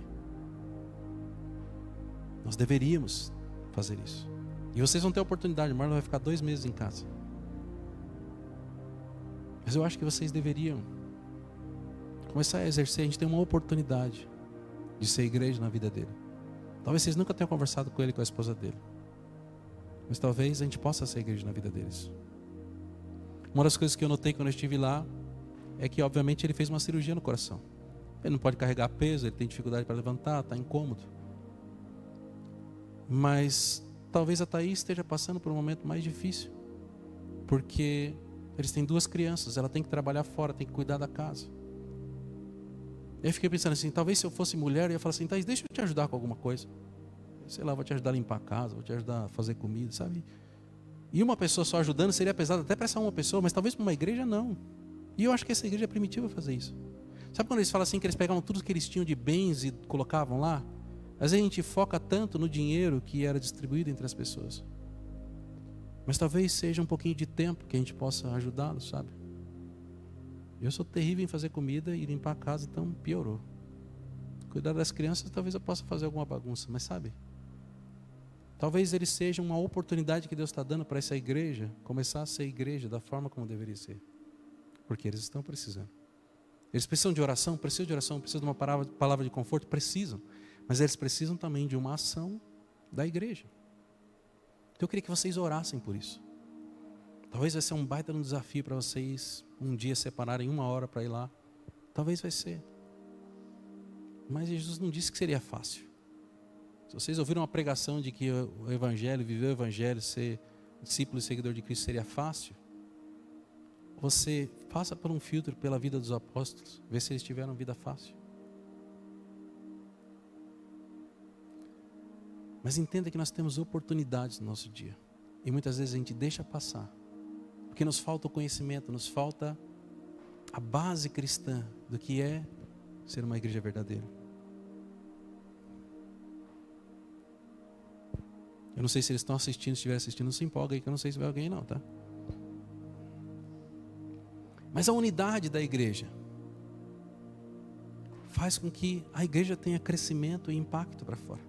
Nós deveríamos fazer isso. E vocês vão ter a oportunidade. O Marlon vai ficar 2 meses em casa. Mas eu acho que vocês deveriam começar a exercer. A gente tem uma oportunidade de ser igreja na vida dele. Talvez vocês nunca tenham conversado com ele e com a esposa dele, mas talvez a gente possa ser igreja na vida deles. Uma das coisas que eu notei quando eu estive lá é que obviamente ele fez uma cirurgia no coração. Ele não pode carregar peso, ele tem dificuldade para levantar, está incômodo. Mas talvez a Thaís esteja passando por um momento mais difícil, porque eles têm 2 crianças, ela tem que trabalhar fora, tem que cuidar da casa. Eu fiquei pensando assim: talvez se eu fosse mulher eu ia falar assim: Thaís, deixa eu te ajudar com alguma coisa. Sei lá, vou te ajudar a limpar a casa, vou te ajudar a fazer comida, sabe? E uma pessoa só ajudando seria pesado até para essa uma pessoa, mas talvez para uma igreja não. E eu acho que essa igreja é primitiva fazer isso. Sabe quando eles falam assim que eles pegavam tudo que eles tinham de bens e colocavam lá? Às vezes a gente foca tanto no dinheiro que era distribuído entre as pessoas. Mas talvez seja um pouquinho de tempo que a gente possa ajudá-los, sabe? Eu sou terrível em fazer comida e limpar a casa, então piorou. Cuidar das crianças, talvez eu possa fazer alguma bagunça, mas sabe? Talvez eles sejam uma oportunidade que Deus está dando para essa igreja começar a ser igreja da forma como deveria ser. Porque eles estão precisando. Eles precisam de oração, precisam de uma palavra de conforto, precisam. Mas eles precisam também de uma ação da igreja. Então eu queria que vocês orassem por isso. Talvez vai ser um baita de um desafio para vocês um dia separarem 1 hora para ir lá. Talvez vai ser. Mas Jesus não disse que seria fácil. Se vocês ouviram uma pregação de que o Evangelho, viver o Evangelho, ser discípulo e seguidor de Cristo seria fácil, você passa por um filtro pela vida dos apóstolos, vê se eles tiveram vida fácil. Mas entenda que nós temos oportunidades no nosso dia. E muitas vezes a gente deixa passar. Porque nos falta o conhecimento, nos falta a base cristã do que é ser uma igreja verdadeira. Eu não sei se eles estão assistindo, se estiver assistindo, não se empolga aí, que eu não sei se vai alguém não, tá? Mas a unidade da igreja faz com que a igreja tenha crescimento e impacto para fora.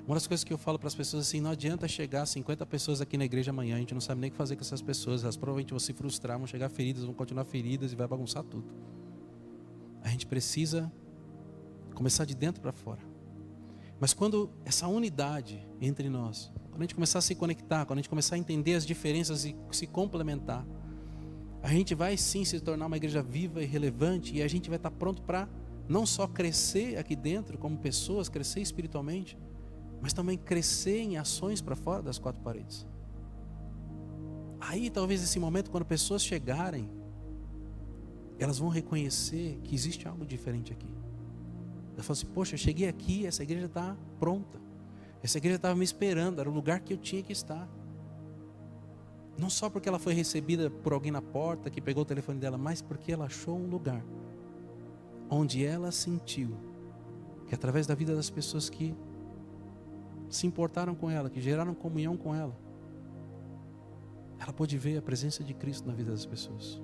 Uma das coisas que eu falo para as pessoas assim, não adianta chegar 50 pessoas aqui na igreja amanhã, a gente não sabe nem o que fazer com essas pessoas, elas provavelmente vão se frustrar, vão chegar feridas, vão continuar feridas e vai bagunçar tudo. A gente precisa começar de dentro para fora. Mas quando essa unidade entre nós, quando a gente começar a se conectar, quando a gente começar a entender as diferenças e se complementar, a gente vai sim se tornar uma igreja viva e relevante, e a gente vai estar pronto para não só crescer aqui dentro como pessoas, crescer espiritualmente, mas também crescer em ações para fora das quatro paredes. Aí talvez esse momento, quando pessoas chegarem, elas vão reconhecer que existe algo diferente aqui. Elas falam assim, poxa, eu cheguei aqui, essa igreja está pronta. Essa igreja estava me esperando, era o lugar que eu tinha que estar. Não só porque ela foi recebida por alguém na porta, que pegou o telefone dela, mas porque ela achou um lugar onde ela sentiu que através da vida das pessoas que se importaram com ela, que geraram comunhão com ela, ela pôde ver a presença de Cristo na vida das pessoas.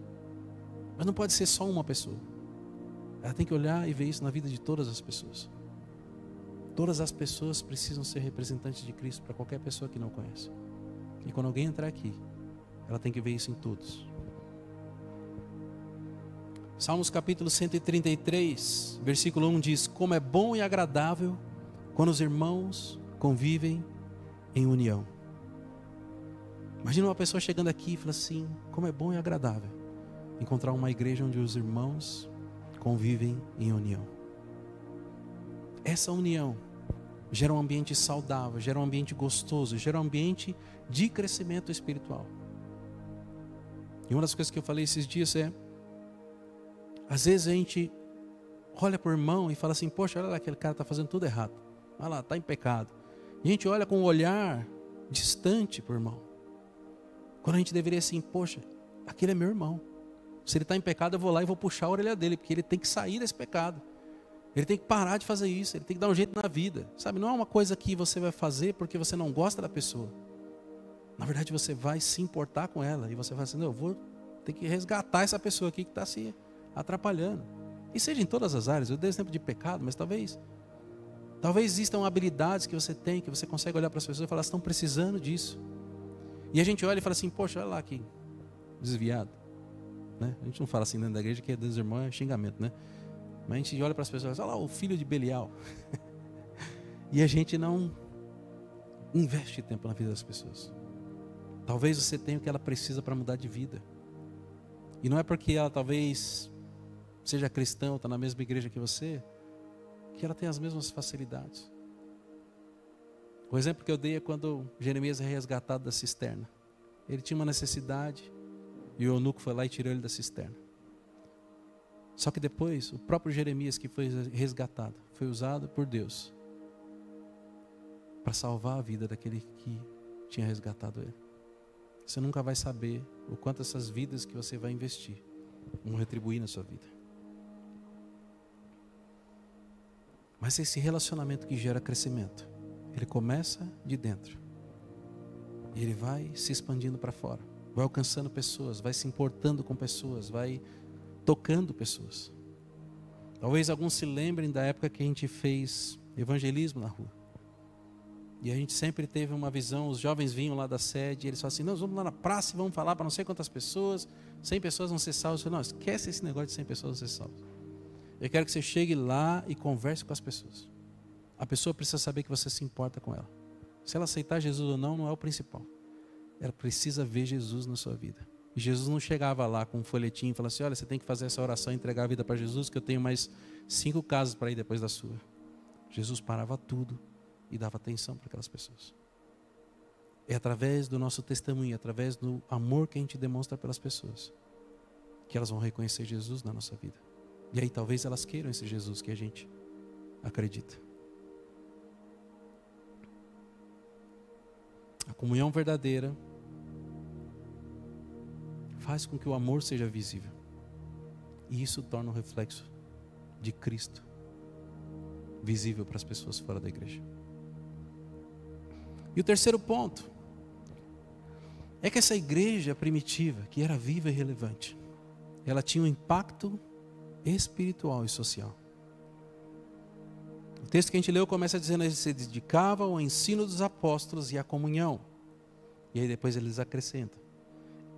Mas não pode ser só uma pessoa. Ela tem que olhar e ver isso na vida de todas as pessoas. Todas as pessoas precisam ser representantes de Cristo para qualquer pessoa que não conhece. E quando alguém entrar aqui, ela tem que ver isso em todos. Salmos capítulo 133, versículo 1 diz: como é bom e agradável quando os irmãos convivem em união. Imagina uma pessoa chegando aqui e fala assim, como é bom e agradável encontrar uma igreja onde os irmãos convivem em união. Essa união gera um ambiente saudável, gera um ambiente gostoso, gera um ambiente de crescimento espiritual. E uma das coisas que eu falei esses dias é, às vezes a gente olha para o irmão e fala assim, poxa, olha lá, aquele cara está fazendo tudo errado, olha lá, está em pecado. E a gente olha com um olhar distante para o irmão, quando a gente deveria assim, poxa, aquele é meu irmão. Se ele está em pecado, eu vou lá e vou puxar a orelha dele, porque ele tem que sair desse pecado. Ele tem que parar de fazer isso, ele tem que dar um jeito na vida. Sabe, não é uma coisa que você vai fazer porque você não gosta da pessoa. Na verdade, você vai se importar com ela e você vai assim, não, eu vou ter que resgatar essa pessoa aqui que está se atrapalhando. E seja em todas as áreas, eu dei exemplo de pecado, mas talvez existam habilidades que você tem, que você consegue olhar para as pessoas e falar, estão precisando disso. E a gente olha e fala assim, poxa, olha lá que desviado. Né? A gente não fala assim dentro da igreja, que é dos irmãos é xingamento, né? Mas a gente olha para as pessoas, olha lá o filho de Belial. E a gente não investe tempo na vida das pessoas. Talvez você tenha o que ela precisa para mudar de vida. E não é porque ela talvez seja cristã ou está na mesma igreja que você, que ela tem as mesmas facilidades. O exemplo que eu dei é quando Jeremias é resgatado da cisterna. Ele tinha uma necessidade e o eunuco foi lá e tirou ele da cisterna. Só que depois, o próprio Jeremias que foi resgatado, foi usado por Deus para salvar a vida daquele que tinha resgatado ele. Você nunca vai saber o quanto essas vidas que você vai investir vão retribuir na sua vida. Mas esse relacionamento que gera crescimento, ele começa de dentro. E ele vai se expandindo para fora. Vai alcançando pessoas, vai se importando com pessoas, vai tocando pessoas. Talvez alguns se lembrem da época que a gente fez evangelismo na rua. E a gente sempre teve uma visão, os jovens vinham lá da sede, e eles falavam assim, nós vamos lá na praça e vamos falar para não sei quantas pessoas, 100 pessoas vão ser salvas. Eu falei, não, esquece esse negócio de 100 pessoas vão ser salvas. Eu quero que você chegue lá e converse com as pessoas. A pessoa precisa saber que você se importa com ela. Se ela aceitar Jesus ou não, não é o principal. Ela precisa ver Jesus na sua vida. E Jesus não chegava lá com um folhetim e falava assim, olha, você tem que fazer essa oração e entregar a vida para Jesus, que eu tenho mais 5 casas para ir depois da sua. Jesus parava tudo e dava atenção para aquelas pessoas. É através do nosso testemunho, através do amor que a gente demonstra pelas pessoas, que elas vão reconhecer Jesus na nossa vida. E aí talvez elas queiram esse Jesus que a gente acredita. A comunhão verdadeira faz com que o amor seja visível. E isso torna um reflexo de Cristo visível para as pessoas fora da igreja. E o terceiro ponto é que essa igreja primitiva, que era viva e relevante, ela tinha um impacto espiritual e social. O texto que a gente leu começa dizendo que eles se dedicavam ao ensino dos apóstolos e à comunhão. E aí depois eles acrescentam: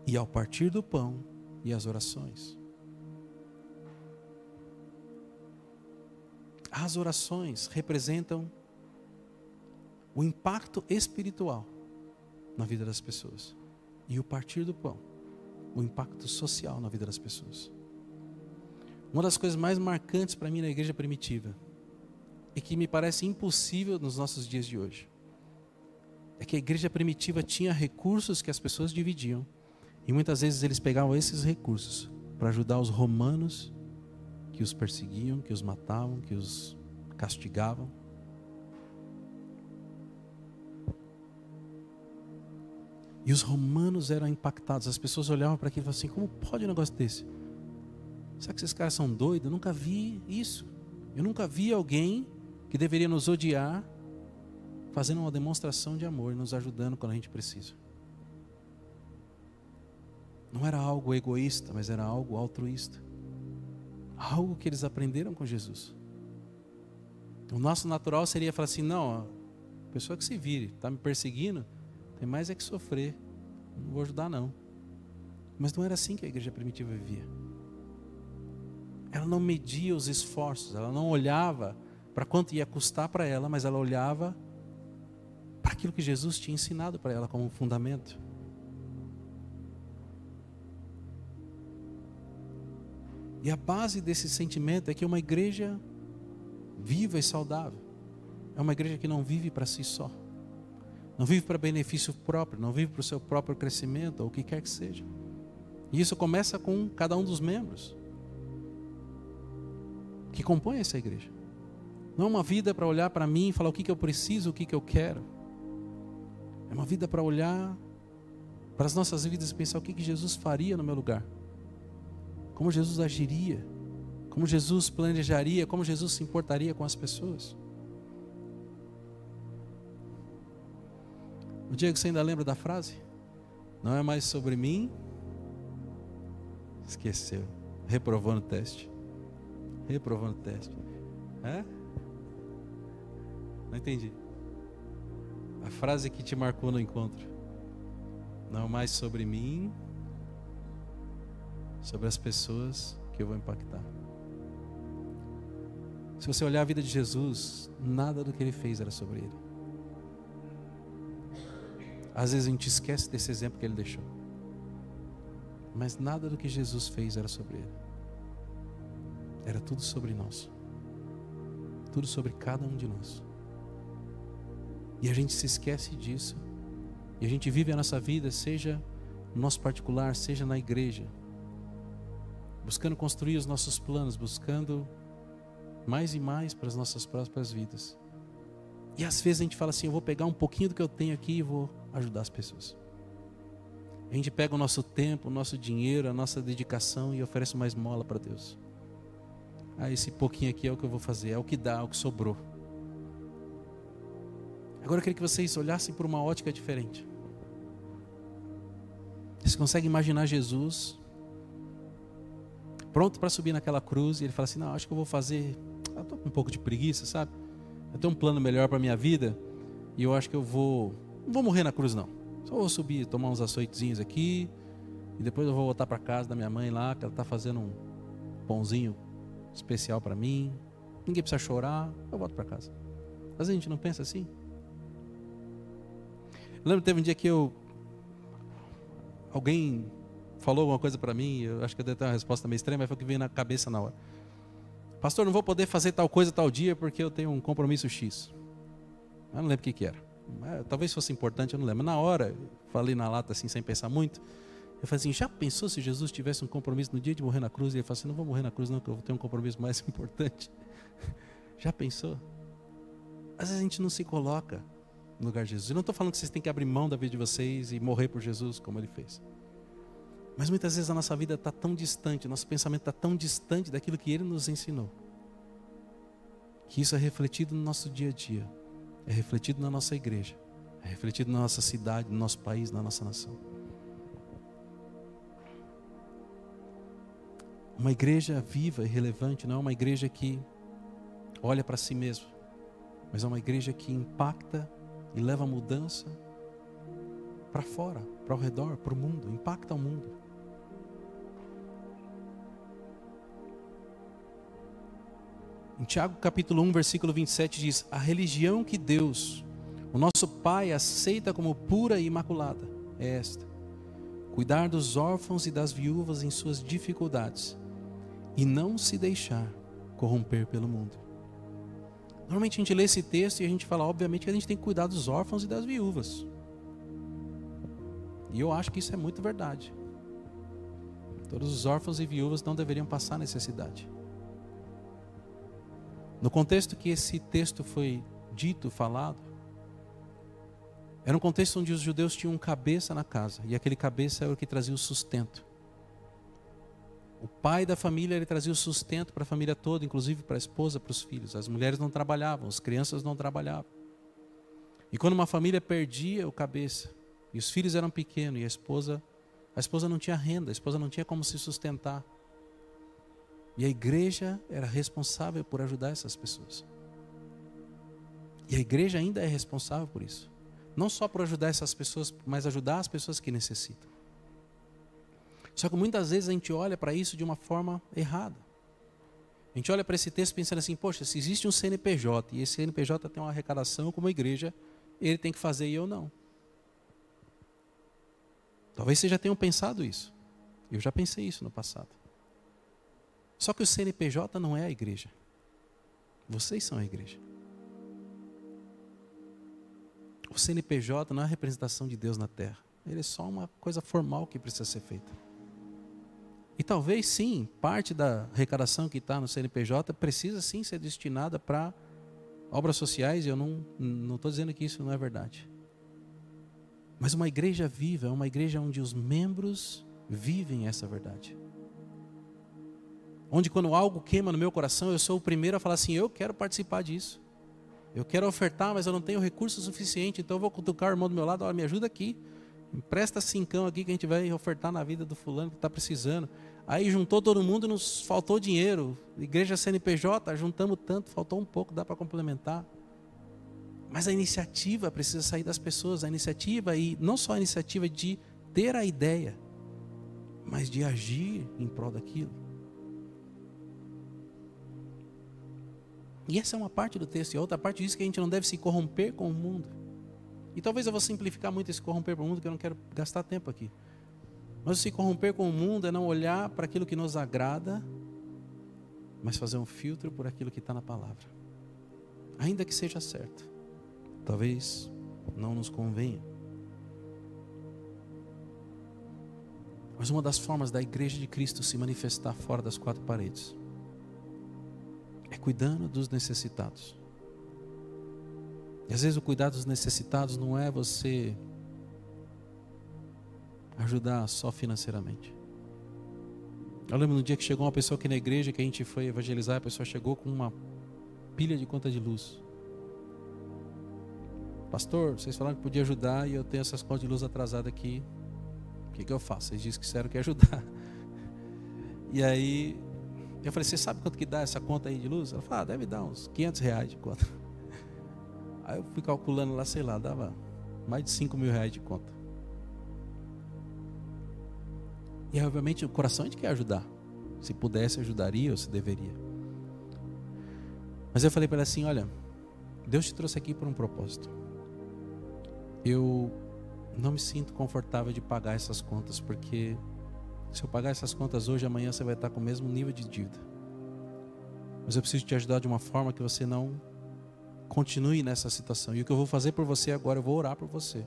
e ao partir do pão e às orações. As orações representam o impacto espiritual na vida das pessoas. E o partir do pão, o impacto social na vida das pessoas. Uma das coisas mais marcantes para mim na igreja primitiva, e que me parece impossível nos nossos dias de hoje, é que a igreja primitiva tinha recursos que as pessoas dividiam, e muitas vezes eles pegavam esses recursos para ajudar os romanos que os perseguiam, que os matavam, que os castigavam. E os romanos eram impactados. As pessoas olhavam para aquilo e falavam assim: como pode um negócio desse? Será que esses caras são doidos? Eu nunca vi isso. Eu nunca vi alguém que deveria nos odiar fazendo uma demonstração de amor e nos ajudando quando a gente precisa. Não era algo egoísta, mas era algo altruísta. Algo que eles aprenderam com Jesus. O nosso natural seria falar assim: não, a pessoa que se vire, está me perseguindo, tem mais é que sofrer, não vou ajudar não. Mas não era assim que a igreja primitiva vivia. Ela não media os esforços, ela não olhava para quanto ia custar para ela, mas ela olhava para aquilo que Jesus tinha ensinado para ela como um fundamento. E a base desse sentimento é que uma igreja viva e saudável é uma igreja que não vive para si só, não vive para benefício próprio, não vive para o seu próprio crescimento, ou o que quer que seja. E isso começa com cada um dos membros que compõem essa igreja. Não é uma vida para olhar para mim e falar o que eu preciso, o que eu quero. É uma vida para olhar para as nossas vidas e pensar o que Jesus faria no meu lugar. Como Jesus agiria, como Jesus planejaria, como Jesus se importaria com as pessoas. O Diego, você ainda lembra da frase? Não é mais sobre mim. Esqueceu. Reprovou no teste. Reprovou no teste. É? Não entendi. A frase que te marcou no encontro. Não é mais sobre mim, sobre as pessoas que eu vou impactar. Se você olhar a vida de Jesus, nada do que ele fez era sobre ele. Às vezes a gente esquece desse exemplo que ele deixou. Mas nada do que Jesus fez era sobre ele. Era tudo sobre nós. Tudo sobre cada um de nós. E a gente se esquece disso. E a gente vive a nossa vida, seja no nosso particular, seja na igreja, buscando construir os nossos planos, buscando mais e mais para as nossas próprias vidas. E às vezes a gente fala assim: eu vou pegar um pouquinho do que eu tenho aqui e vou ajudar as pessoas. A gente pega o nosso tempo, o nosso dinheiro, a nossa dedicação e oferece uma esmola para Deus. Esse pouquinho aqui é o que eu vou fazer, é o que dá, é o que sobrou. Agora eu queria que vocês olhassem por uma ótica diferente. Vocês conseguem imaginar Jesus pronto para subir naquela cruz, e ele fala assim: não, acho que eu vou fazer, eu estou com um pouco de preguiça, sabe? Eu tenho um plano melhor para a minha vida, e eu acho que não vou morrer na cruz não. Só vou subir, tomar uns açoitezinhos aqui, e depois eu vou voltar para casa da minha mãe lá, que ela está fazendo um pãozinho especial para mim. Ninguém precisa chorar, eu volto para casa. Mas a gente não pensa assim? Eu lembro que teve um dia que alguém falou alguma coisa para mim, eu acho que eu dei até uma resposta meio estranha, mas foi o que veio na cabeça na hora. pastor, não vou poder fazer tal coisa tal dia porque eu tenho um compromisso X. Eu não lembro o que era. Talvez fosse importante, eu não lembro. Na hora, falei na lata assim, sem pensar muito. Eu falei assim, já pensou se Jesus tivesse um compromisso no dia de morrer na cruz? E ele falou assim, não vou morrer na cruz não, que eu vou ter um compromisso mais importante. Já pensou? Às vezes a gente não se coloca no lugar de Jesus. Eu não estou falando que vocês têm que abrir mão da vida de vocês e morrer por Jesus, como ele fez. Mas muitas vezes a nossa vida está tão distante, o nosso pensamento está tão distante daquilo que ele nos ensinou, que isso é refletido no nosso dia a dia, é refletido na nossa igreja, é refletido na nossa cidade, no nosso país, na nossa nação. Uma igreja viva e relevante não é uma igreja que olha para si mesma, mas é uma igreja que impacta e leva a mudança para fora, para o redor, para o mundo, impacta o mundo. Em Tiago capítulo 1, versículo 27 diz, a religião que Deus, o nosso Pai, aceita como pura e imaculada é esta: cuidar dos órfãos e das viúvas em suas dificuldades e não se deixar corromper pelo mundo. Normalmente a gente lê esse texto e a gente fala, obviamente, que a gente tem que cuidar dos órfãos e das viúvas. E eu acho que isso é muito verdade. Todos os órfãos e viúvas não deveriam passar necessidade. No contexto que esse texto foi dito, falado, era um contexto onde os judeus tinham um cabeça na casa, e aquele cabeça era o que trazia o sustento. O pai da família, ele trazia o sustento para a família toda, inclusive para a esposa, para os filhos. As mulheres não trabalhavam, as crianças não trabalhavam. E quando uma família perdia o cabeça, e os filhos eram pequenos, e a esposa não tinha renda, a esposa não tinha como se sustentar. E a igreja era responsável por ajudar essas pessoas. E a igreja ainda é responsável por isso. Não só por ajudar essas pessoas, mas ajudar as pessoas que necessitam. Só que muitas vezes a gente olha para isso de uma forma errada. A gente olha para esse texto pensando assim, poxa, se existe um CNPJ e esse CNPJ tem uma arrecadação como igreja, ele tem que fazer e eu não. Talvez vocês já tenham pensado isso. Eu já pensei isso no passado. Só que o CNPJ não é a igreja. Vocês são a igreja. O CNPJ não é a representação de Deus na terra. Ele é só uma coisa formal que precisa ser feita. E talvez sim, parte da arrecadação que está no CNPJ precisa sim ser destinada para obras sociais. Eu não estou dizendo que isso não é verdade. Mas uma igreja viva é uma igreja onde os membros vivem essa verdade. Onde quando algo queima no meu coração, eu sou o primeiro a falar assim, eu quero participar disso. Eu quero ofertar, mas eu não tenho recurso suficiente, então eu vou cutucar o irmão do meu lado, olha, me ajuda aqui. Empresta 5 aqui que a gente vai ofertar na vida do fulano que está precisando. Aí juntou todo mundo e nos faltou dinheiro. Igreja CNPJ, juntamos tanto, faltou um pouco, dá para complementar. Mas a iniciativa precisa sair das pessoas. A iniciativa, e não só a iniciativa de ter a ideia, mas de agir em prol daquilo. E essa é uma parte do texto. E a outra parte diz que a gente não deve se corromper com o mundo. E talvez eu vou simplificar muito esse corromper com o mundo, que eu não quero gastar tempo aqui. Mas se corromper com o mundo é não olhar para aquilo que nos agrada, mas fazer um filtro por aquilo que está na palavra. Ainda que seja certo. Talvez não nos convenha. Mas uma das formas da igreja de Cristo se manifestar fora das 4 paredes é cuidando dos necessitados. E às vezes o cuidar dos necessitados não é você ajudar só financeiramente. Eu lembro no dia que chegou uma pessoa aqui na igreja, que a gente foi evangelizar, a pessoa chegou com uma pilha de conta de luz. Pastor, vocês falaram que podia ajudar e eu tenho essas contas de luz atrasadas aqui. O que eu faço? Vocês disseram que disseram que ia ajudar. E aí eu falei, você sabe quanto que dá essa conta aí de luz? Ela falou, deve dar uns R$500 de conta. Aí eu fui calculando lá, sei lá, dava mais de R$5.000 de conta. E obviamente o coração a gente quer ajudar. Se pudesse, ajudaria ou se deveria. Mas eu falei para ela assim, olha, Deus te trouxe aqui por um propósito. Eu não me sinto confortável de pagar essas contas, porque se eu pagar essas contas hoje, amanhã você vai estar com o mesmo nível de dívida. Mas eu preciso te ajudar de uma forma que você não continue nessa situação. E o que eu vou fazer por você agora, eu vou orar por você.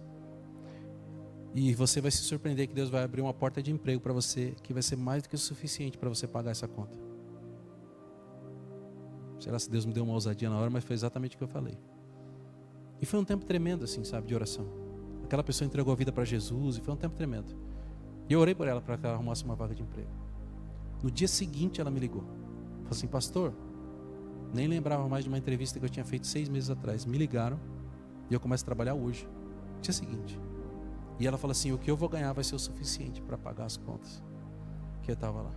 E você vai se surpreender que Deus vai abrir uma porta de emprego para você, que vai ser mais do que o suficiente para você pagar essa conta. Será se Deus me deu uma ousadia na hora, mas foi exatamente o que eu falei. E foi um tempo tremendo, assim, sabe, de oração. Aquela pessoa entregou a vida para Jesus e foi um tempo tremendo. E eu orei por ela para que ela arrumasse uma vaga de emprego. No dia seguinte ela me ligou. Falou assim: pastor, nem lembrava mais de uma entrevista que eu tinha feito 6 meses atrás. Me ligaram e eu começo a trabalhar hoje. No dia seguinte. E ela falou assim: o que eu vou ganhar vai ser o suficiente para pagar as contas. Que eu estava lá.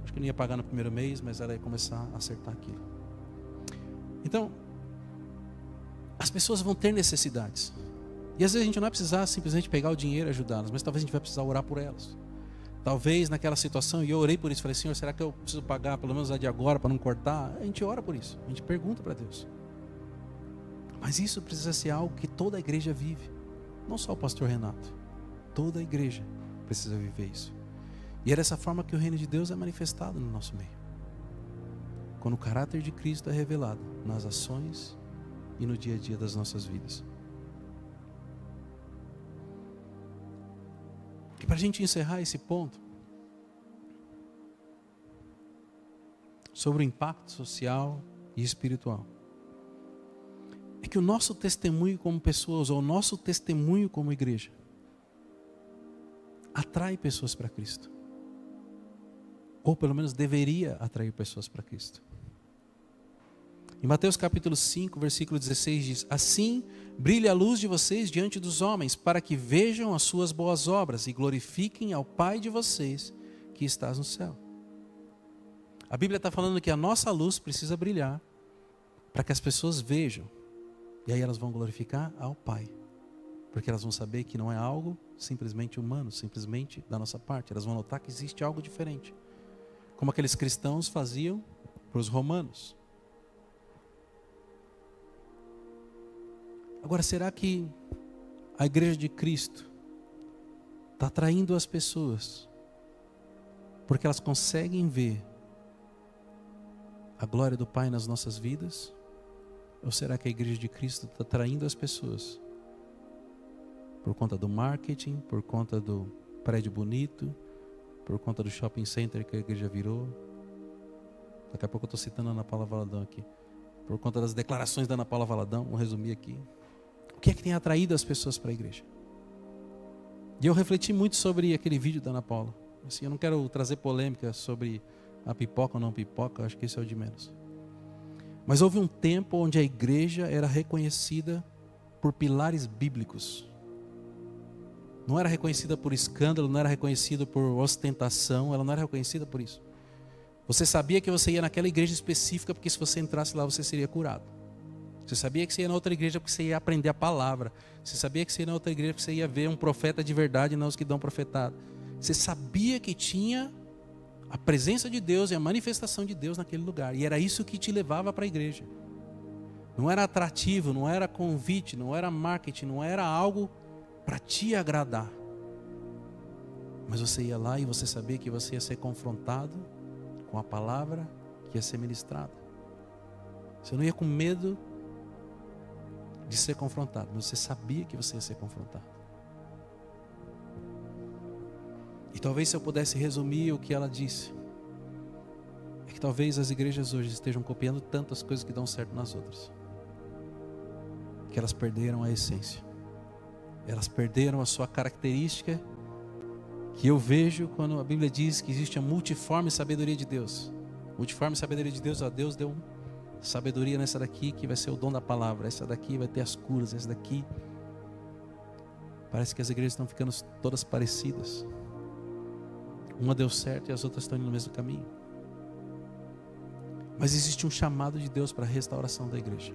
Acho que eu não ia pagar no primeiro mês, mas ela ia começar a acertar aquilo. Então, as pessoas vão ter necessidades. E às vezes a gente não vai precisar simplesmente pegar o dinheiro e ajudá-las, mas talvez a gente vai precisar orar por elas. Talvez naquela situação, e eu orei por isso, falei: Senhor, será que eu preciso pagar pelo menos a de agora para não cortar? A gente ora por isso, a gente pergunta para Deus. Mas isso precisa ser algo que toda a igreja vive. Não só o pastor Renato, toda a igreja precisa viver isso. E é dessa forma que o reino de Deus é manifestado no nosso meio. Quando o caráter de Cristo é revelado nas ações e no dia a dia das nossas vidas. E para a gente encerrar esse ponto, sobre o impacto social e espiritual, é que o nosso testemunho como pessoas, ou o nosso testemunho como igreja, atrai pessoas para Cristo. Ou pelo menos deveria atrair pessoas para Cristo. Em Mateus capítulo 5, versículo 16 diz: assim brilhe a luz de vocês diante dos homens, para que vejam as suas boas obras e glorifiquem ao Pai de vocês que está no céu. A Bíblia está falando que a nossa luz precisa brilhar para que as pessoas vejam. E aí elas vão glorificar ao Pai. Porque elas vão saber que não é algo simplesmente humano, simplesmente da nossa parte. Elas vão notar que existe algo diferente. Como aqueles cristãos faziam para os romanos. Agora, será que a igreja de Cristo está atraindo as pessoas porque elas conseguem ver a glória do Pai nas nossas vidas? Ou será que a igreja de Cristo está atraindo as pessoas por conta do marketing, por conta do prédio bonito, por conta do shopping center que a igreja virou? Daqui a pouco eu estou citando a Ana Paula Valadão aqui. Por conta das declarações da Ana Paula Valadão, vou resumir aqui. O que é que tem atraído as pessoas para a igreja? E eu refleti muito sobre aquele vídeo da Ana Paula. Assim, eu não quero trazer polêmica sobre a pipoca ou não pipoca, acho que isso é o de menos. Mas houve um tempo onde a igreja era reconhecida por pilares bíblicos. Não era reconhecida por escândalo, não era reconhecida por ostentação, ela não era reconhecida por isso. Você sabia que você ia naquela igreja específica porque se você entrasse lá você seria curado. Você sabia que você ia na outra igreja porque você ia aprender a palavra. Você sabia que você ia na outra igreja porque você ia ver um profeta de verdade e não os que dão profetado. Você sabia que tinha a presença de Deus e a manifestação de Deus naquele lugar. E era isso que te levava para a igreja. Não era atrativo, não era convite, não era marketing, não era algo para te agradar. Mas você ia lá e você sabia que você ia ser confrontado com a palavra que ia ser ministrada. Você não ia com medo de ser confrontado, mas você sabia que você ia ser confrontado. E talvez se eu pudesse resumir o que ela disse, é que talvez as igrejas hoje estejam copiando tantas coisas que dão certo nas outras, que elas perderam a essência. Elas perderam a sua característica, que eu vejo quando a Bíblia diz que existe a multiforme sabedoria de Deus. Multiforme sabedoria de Deus, ó, Deus deu sabedoria nessa daqui que vai ser o dom da palavra, essa daqui vai ter as curas, essa daqui. Parece que as igrejas estão ficando todas parecidas. Uma deu certo e as outras estão indo no mesmo caminho. Mas existe um chamado de Deus para a restauração da igreja.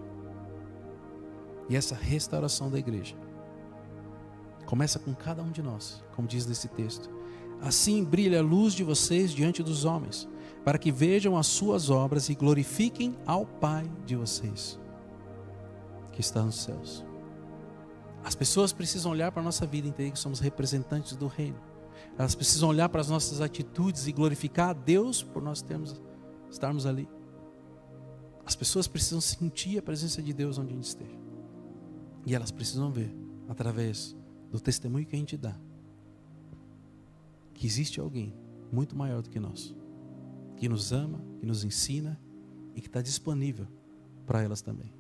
E essa restauração da igreja começa com cada um de nós, como diz nesse texto. Assim brilha a luz de vocês diante dos homens, para que vejam as suas obras e glorifiquem ao Pai de vocês, que está nos céus. As pessoas precisam olhar para a nossa vida e entender que somos representantes do reino. Elas precisam olhar para as nossas atitudes e glorificar a Deus por nós estarmos ali. As pessoas precisam sentir a presença de Deus onde a gente esteja. E elas precisam ver, através do testemunho que a gente dá, que existe alguém muito maior do que nós, que nos ama, que nos ensina e que está disponível para elas também.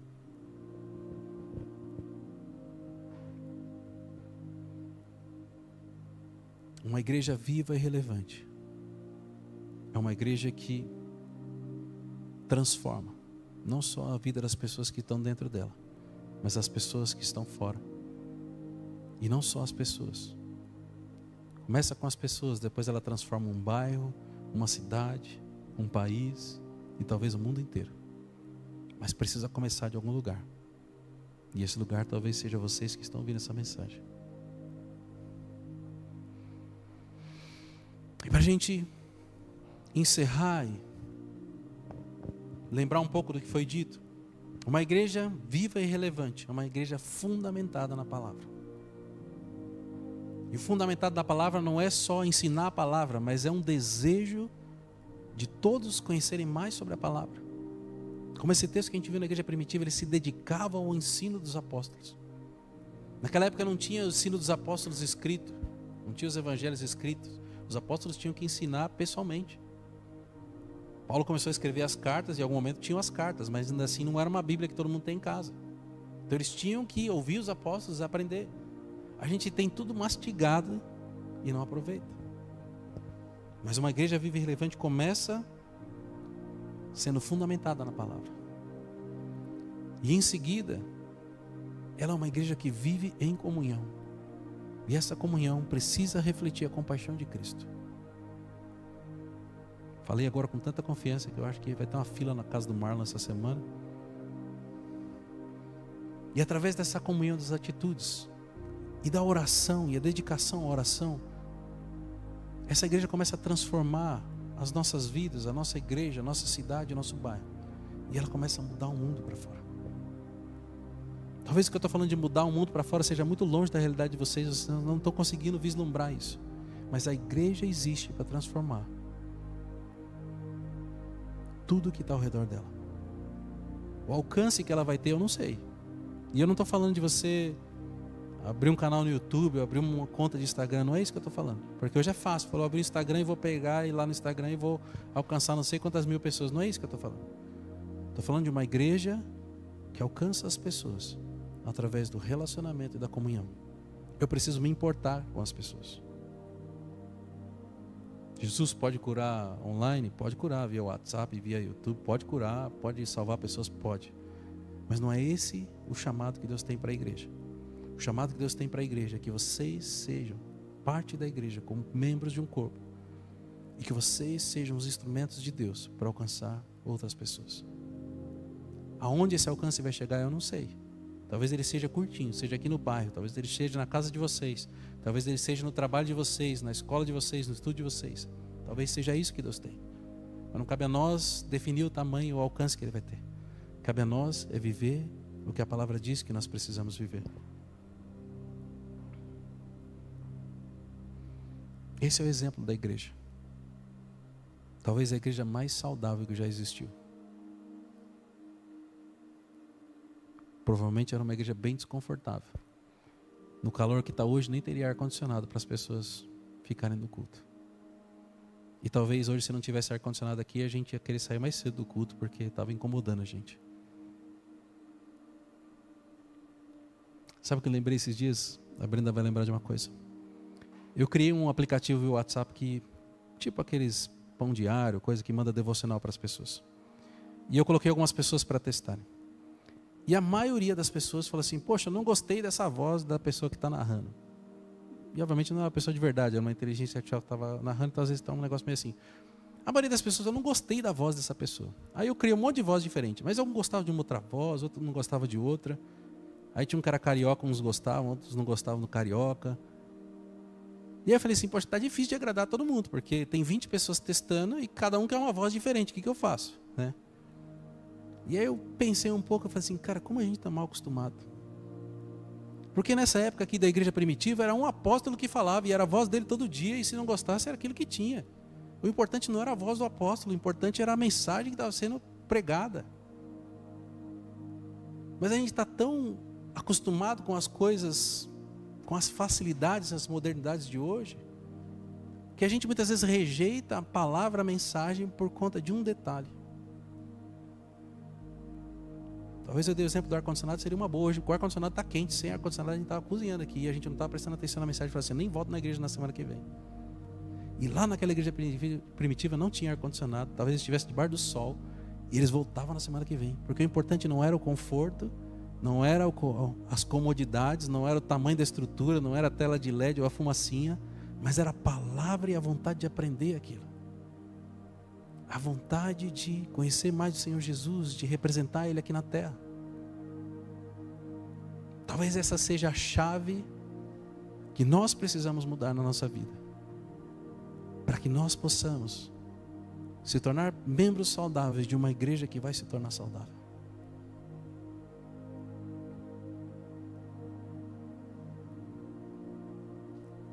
Uma igreja viva e relevante é uma igreja que transforma não só a vida das pessoas que estão dentro dela, mas as pessoas que estão fora. E não só as pessoas. Começa com as pessoas, depois ela transforma um bairro, uma cidade, um país e talvez o mundo inteiro. Mas precisa começar de algum lugar. E esse lugar talvez seja vocês que estão ouvindo essa mensagem. E para a gente encerrar e lembrar um pouco do que foi dito, uma igreja viva e relevante é uma igreja fundamentada na palavra. E o fundamentado da palavra não é só ensinar a palavra, mas é um desejo de todos conhecerem mais sobre a palavra. Como esse texto que a gente viu na igreja primitiva, eles se dedicavam ao ensino dos apóstolos. Naquela época não tinha o ensino dos apóstolos escrito, não tinha os evangelhos escritos. Os apóstolos tinham que ensinar pessoalmente. Paulo começou a escrever as cartas e em algum momento tinham as cartas, mas ainda assim não era uma Bíblia que todo mundo tem em casa. Então eles tinham que ouvir os apóstolos e aprender. A gente tem tudo mastigado e não aproveita. Mas uma igreja viva e relevante começa sendo fundamentada na palavra. E em seguida, ela é uma igreja que vive em comunhão. E essa comunhão precisa refletir a compaixão de Cristo. Falei agora com tanta confiança que eu acho que vai ter uma fila na casa do Marlon essa semana. E através dessa comunhão das atitudes e da oração e a dedicação à oração, essa igreja começa a transformar as nossas vidas, a nossa igreja, a nossa cidade, o nosso bairro. E ela começa a mudar o mundo para fora. Talvez o que eu estou falando de mudar o mundo para fora seja muito longe da realidade de vocês não estão conseguindo vislumbrar isso. Mas a igreja existe para transformar tudo que está ao redor dela. O alcance que ela vai ter, eu não sei. E eu não estou falando de você abrir um canal no YouTube, abrir uma conta de Instagram, não é isso que eu estou falando. Porque hoje é fácil, eu abrir o Instagram e vou pegar, ir lá no Instagram e vou alcançar não sei quantas mil pessoas. Não é isso que eu estou falando. Estou falando de uma igreja que alcança as pessoas através do relacionamento e da comunhão. Eu preciso me importar com as pessoas. Jesus pode curar online? Pode curar via WhatsApp, via YouTube, pode curar, pode salvar pessoas, pode. Mas não é esse o chamado que Deus tem para a igreja. O chamado que Deus tem para a igreja é que vocês sejam parte da igreja, como membros de um corpo. E que vocês sejam os instrumentos de Deus para alcançar outras pessoas. Aonde esse alcance vai chegar, eu não sei. Talvez ele seja curtinho, seja aqui no bairro, talvez ele seja na casa de vocês, talvez ele seja no trabalho de vocês, na escola de vocês, no estudo de vocês. Talvez seja isso que Deus tem. Mas não cabe a nós definir o tamanho, o alcance que ele vai ter. Cabe a nós é viver o que a palavra diz que nós precisamos viver. Esse é o exemplo da igreja. Talvez a igreja mais saudável que já existiu. Provavelmente era uma igreja bem desconfortável. No calor que está hoje, nem teria ar-condicionado para as pessoas ficarem no culto. E talvez hoje, se não tivesse ar-condicionado aqui, a gente ia querer sair mais cedo do culto, porque estava incomodando a gente. Sabe o que eu lembrei esses dias? A Brenda vai lembrar de uma coisa. Eu criei um aplicativo no WhatsApp que, tipo aqueles pão diário, coisa que manda devocional para as pessoas. E eu coloquei algumas pessoas para testarem. E a maioria das pessoas fala assim: poxa, eu não gostei dessa voz da pessoa que está narrando. E obviamente não é uma pessoa de verdade, é uma inteligência artificial que estava narrando, então às vezes está um negócio meio assim. A maioria das pessoas, eu não gostei da voz dessa pessoa. Aí eu criei um monte de voz diferente, mas eu não gostava de uma outra voz, outro não gostava de outra. Aí tinha um cara carioca, uns gostavam, outros não gostavam do carioca. E aí eu falei assim: poxa, está difícil de agradar todo mundo, porque tem 20 pessoas testando e cada um quer uma voz diferente, o que eu faço? Né? E aí eu pensei um pouco, eu falei assim: cara, como a gente está mal acostumado. Porque nessa época aqui da igreja primitiva, era um apóstolo que falava, e era a voz dele todo dia, e se não gostasse era aquilo que tinha. O importante não era a voz do apóstolo, o importante era a mensagem que estava sendo pregada. Mas a gente está tão acostumado com as coisas, com as facilidades, as modernidades de hoje, que a gente muitas vezes rejeita a palavra, a mensagem por conta de um detalhe. Talvez eu dei o exemplo do ar-condicionado, seria uma boa. Hoje o ar-condicionado está quente, sem ar-condicionado a gente estava cozinhando aqui, e a gente não estava prestando atenção na mensagem, falou assim, nem volto na igreja na semana que vem. E lá naquela igreja primitiva não tinha ar-condicionado, talvez estivesse debaixo do sol, e eles voltavam na semana que vem, porque o importante não era o conforto, não era as comodidades, não era o tamanho da estrutura, não era a tela de LED ou a fumacinha, mas era a palavra e a vontade de aprender aquilo. A vontade de conhecer mais do Senhor Jesus, de representar Ele aqui na terra. Talvez essa seja a chave que nós precisamos mudar na nossa vida, para que nós possamos se tornar membros saudáveis de uma igreja que vai se tornar saudável.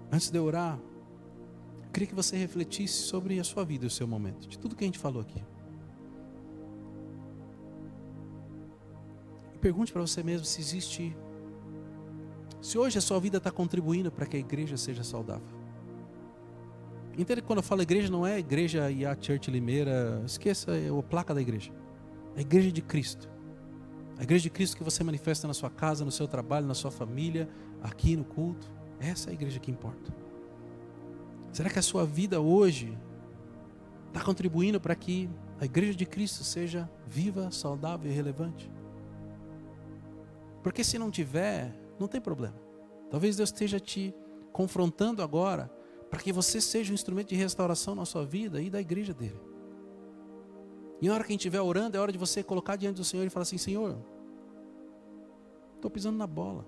Antes de eu orar, eu queria que você refletisse sobre a sua vida e o seu momento, de tudo que a gente falou aqui. E pergunte para você mesmo se hoje a sua vida está contribuindo para que a igreja seja saudável. Entenda que quando eu falo igreja, não é a igreja e a Church Limeira, esqueça a placa da igreja. É a igreja de Cristo. A igreja de Cristo que você manifesta na sua casa, no seu trabalho, na sua família, aqui no culto. Essa é a igreja que importa. Será que a sua vida hoje está contribuindo para que a igreja de Cristo seja viva, saudável e relevante? Porque se não tiver, não tem problema. Talvez Deus esteja te confrontando agora para que você seja um instrumento de restauração na sua vida e da igreja dele. E na hora que a gente estiver orando, é hora de você colocar diante do Senhor e falar assim, Senhor, estou pisando na bola.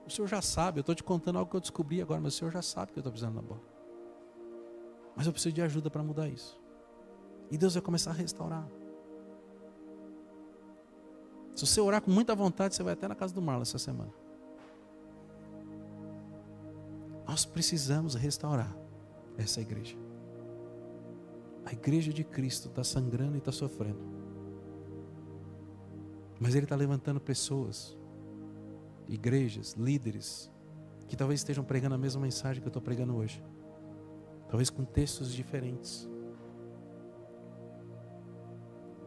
O Senhor já sabe, eu estou te contando algo que eu descobri agora, mas o Senhor já sabe que eu estou pisando na bola. Mas eu preciso de ajuda para mudar isso. E Deus vai começar a restaurar. Se você orar com muita vontade, você vai até na casa do Marlon essa semana. Nós precisamos restaurar essa igreja. A igreja de Cristo está sangrando e está sofrendo. Mas Ele está levantando pessoas, igrejas, líderes, que talvez estejam pregando a mesma mensagem que eu estou pregando hoje. Talvez com textos diferentes.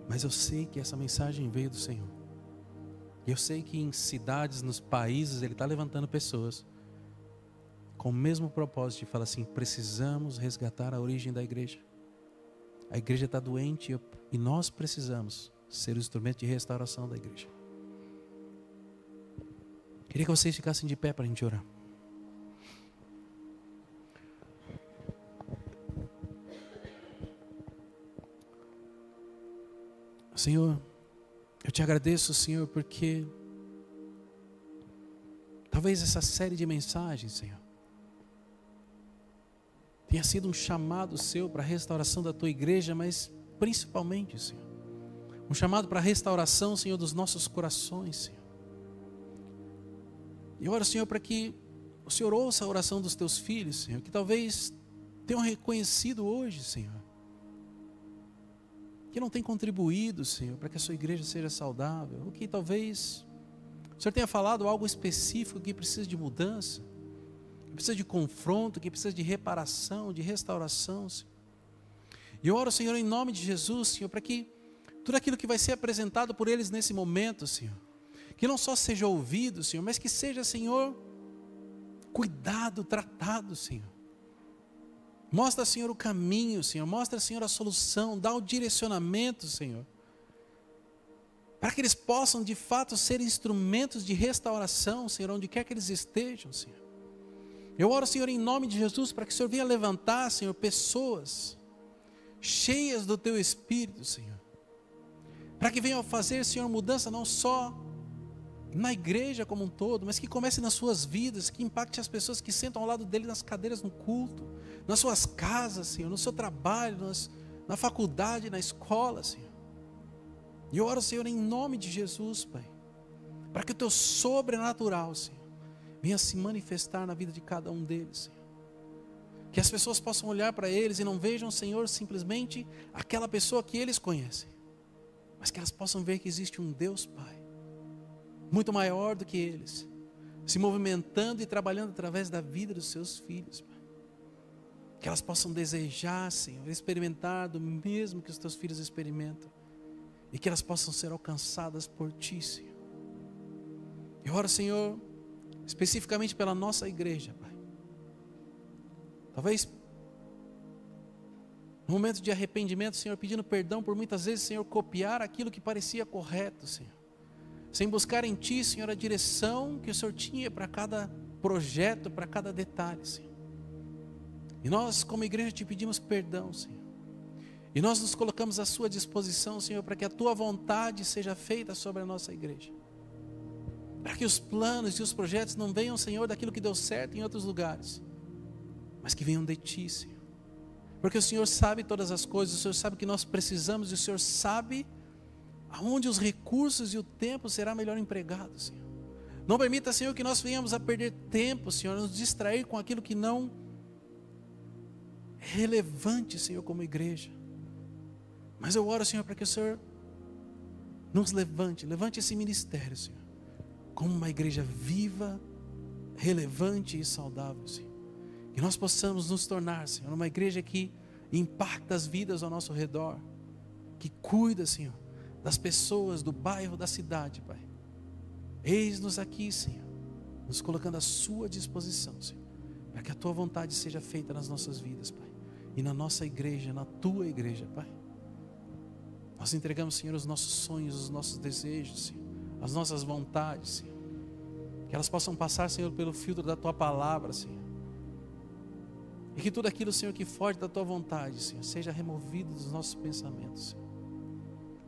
Mas eu sei que essa mensagem veio do Senhor. E eu sei que em cidades, nos países, Ele está levantando pessoas com o mesmo propósito de falar assim, precisamos resgatar a origem da igreja. A igreja está doente e nós precisamos ser o instrumento de restauração da igreja. Queria que vocês ficassem de pé para a gente orar. Senhor, eu te agradeço, Senhor, porque talvez essa série de mensagens, Senhor, tenha sido um chamado seu para a restauração da tua igreja, mas principalmente, Senhor, um chamado para a restauração, Senhor, dos nossos corações, Senhor. E eu oro, Senhor, para que o Senhor ouça a oração dos teus filhos, Senhor, que talvez tenham reconhecido hoje, Senhor, que não tem contribuído, Senhor, para que a sua igreja seja saudável, ou que talvez o Senhor tenha falado algo específico que precisa de mudança, que precisa de confronto, que precisa de reparação, de restauração, Senhor. E eu oro, Senhor, em nome de Jesus, Senhor, para que tudo aquilo que vai ser apresentado por eles nesse momento, Senhor, que não só seja ouvido, Senhor, mas que seja, Senhor, cuidado, tratado, Senhor. Mostra, Senhor, o caminho, Senhor. Mostra, Senhor, a solução. Dá o direcionamento, Senhor. Para que eles possam, de fato, ser instrumentos de restauração, Senhor, onde quer que eles estejam, Senhor. Eu oro, Senhor, em nome de Jesus, para que o Senhor venha levantar, Senhor, pessoas cheias do Teu Espírito, Senhor. Para que venham fazer, Senhor, mudança não só na igreja como um todo, mas que comece nas suas vidas, que impacte as pessoas que sentam ao lado dele nas cadeiras no culto, nas suas casas, Senhor, no seu trabalho, na faculdade, na escola, Senhor. E eu oro, Senhor, em nome de Jesus, Pai, para que o Teu sobrenatural, Senhor, venha se manifestar na vida de cada um deles, Senhor. Que as pessoas possam olhar para eles e não vejam, Senhor, simplesmente aquela pessoa que eles conhecem, mas que elas possam ver que existe um Deus Pai, muito maior do que eles, se movimentando e trabalhando através da vida dos seus filhos, Pai. Que elas possam desejar, Senhor, experimentar do mesmo que os teus filhos experimentam, e que elas possam ser alcançadas por Ti, Senhor. Eu oro, Senhor, especificamente pela nossa igreja, Pai. Talvez no momento de arrependimento, Senhor, pedindo perdão por muitas vezes, Senhor, copiar aquilo que parecia correto, Senhor. Sem buscar em Ti, Senhor, a direção que o Senhor tinha para cada projeto, para cada detalhe, Senhor. E nós, como igreja, Te pedimos perdão, Senhor. E nós nos colocamos à Sua disposição, Senhor, para que a Tua vontade seja feita sobre a nossa igreja. Para que os planos e os projetos não venham, Senhor, daquilo que deu certo em outros lugares, mas que venham de Ti, Senhor. Porque o Senhor sabe todas as coisas, o Senhor sabe o que nós precisamos, e o Senhor sabe aonde os recursos e o tempo será melhor empregado, Senhor. Não permita, Senhor, que nós venhamos a perder tempo, Senhor, nos distrair com aquilo que não é relevante, Senhor, como igreja. Mas eu oro, Senhor, para que o Senhor nos levante esse ministério, Senhor, como uma igreja viva, relevante e saudável, Senhor. Que nós possamos nos tornar, Senhor, uma igreja que impacta as vidas ao nosso redor, que cuida, Senhor, das pessoas do bairro, da cidade, Pai. Eis-nos aqui, Senhor, nos colocando à Sua disposição, Senhor, para que a Tua vontade seja feita nas nossas vidas, Pai, e na nossa igreja, na Tua igreja, Pai. Nós entregamos, Senhor, os nossos sonhos, os nossos desejos, Senhor, as nossas vontades, Senhor, que elas possam passar, Senhor, pelo filtro da Tua palavra, Senhor, e que tudo aquilo, Senhor, que foge da Tua vontade, Senhor, seja removido dos nossos pensamentos, Senhor.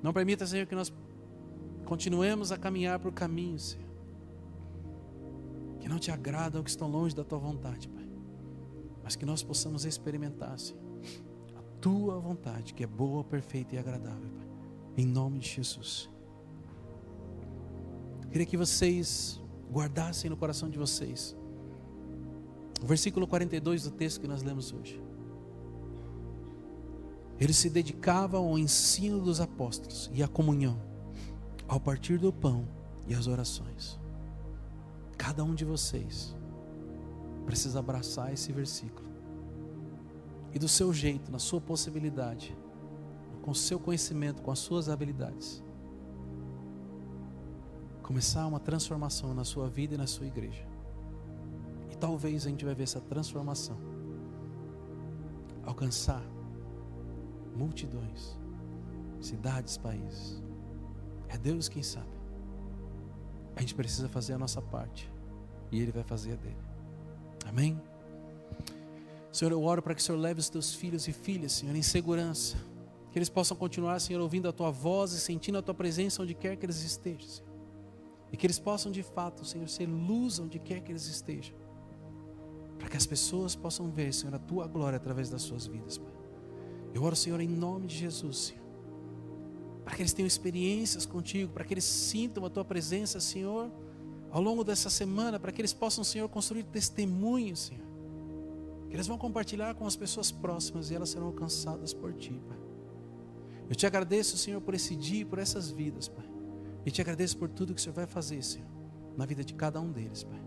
Não permita, Senhor, que nós continuemos a caminhar por caminhos, Senhor, que não Te agradam, que estão longe da Tua vontade, Pai, mas que nós possamos experimentar, Senhor, a Tua vontade, que é boa, perfeita e agradável, Pai, em nome de Jesus. Queria que vocês guardassem no coração de vocês o versículo 42 do texto que nós lemos hoje. Eles se dedicavam ao ensino dos apóstolos e à comunhão, ao partir do pão e às orações. Cada um de vocês precisa abraçar esse versículo e, do seu jeito, na sua possibilidade, com o seu conhecimento, com as suas habilidades, começar uma transformação na sua vida e na sua igreja. E talvez a gente vai ver essa transformação alcançar multidões, cidades, países. É Deus quem sabe. A gente precisa fazer a nossa parte e Ele vai fazer a dele. Amém? Senhor, eu oro para que o Senhor leve os Teus filhos e filhas, Senhor, em segurança, que eles possam continuar, Senhor, ouvindo a Tua voz e sentindo a Tua presença onde quer que eles estejam, Senhor. E que eles possam de fato, Senhor, ser luz onde quer que eles estejam, para que as pessoas possam ver, Senhor, a Tua glória através das suas vidas, Pai. Eu oro, Senhor, em nome de Jesus, Senhor, para que eles tenham experiências contigo, para que eles sintam a Tua presença, Senhor, ao longo dessa semana, para que eles possam, Senhor, construir testemunhos, Senhor, que eles vão compartilhar com as pessoas próximas e elas serão alcançadas por Ti, Pai. Eu Te agradeço, Senhor, por esse dia e por essas vidas, Pai, e Te agradeço por tudo que o Senhor vai fazer, Senhor, na vida de cada um deles, Pai.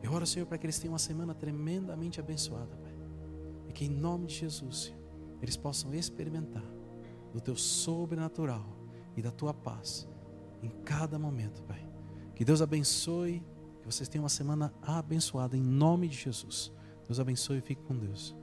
Eu oro, Senhor, para que eles tenham uma semana tremendamente abençoada, Pai, e que em nome de Jesus, Senhor, eles possam experimentar do Teu sobrenatural e da Tua paz em cada momento, Pai. Que Deus abençoe, que vocês tenham uma semana abençoada em nome de Jesus. Deus abençoe e fique com Deus.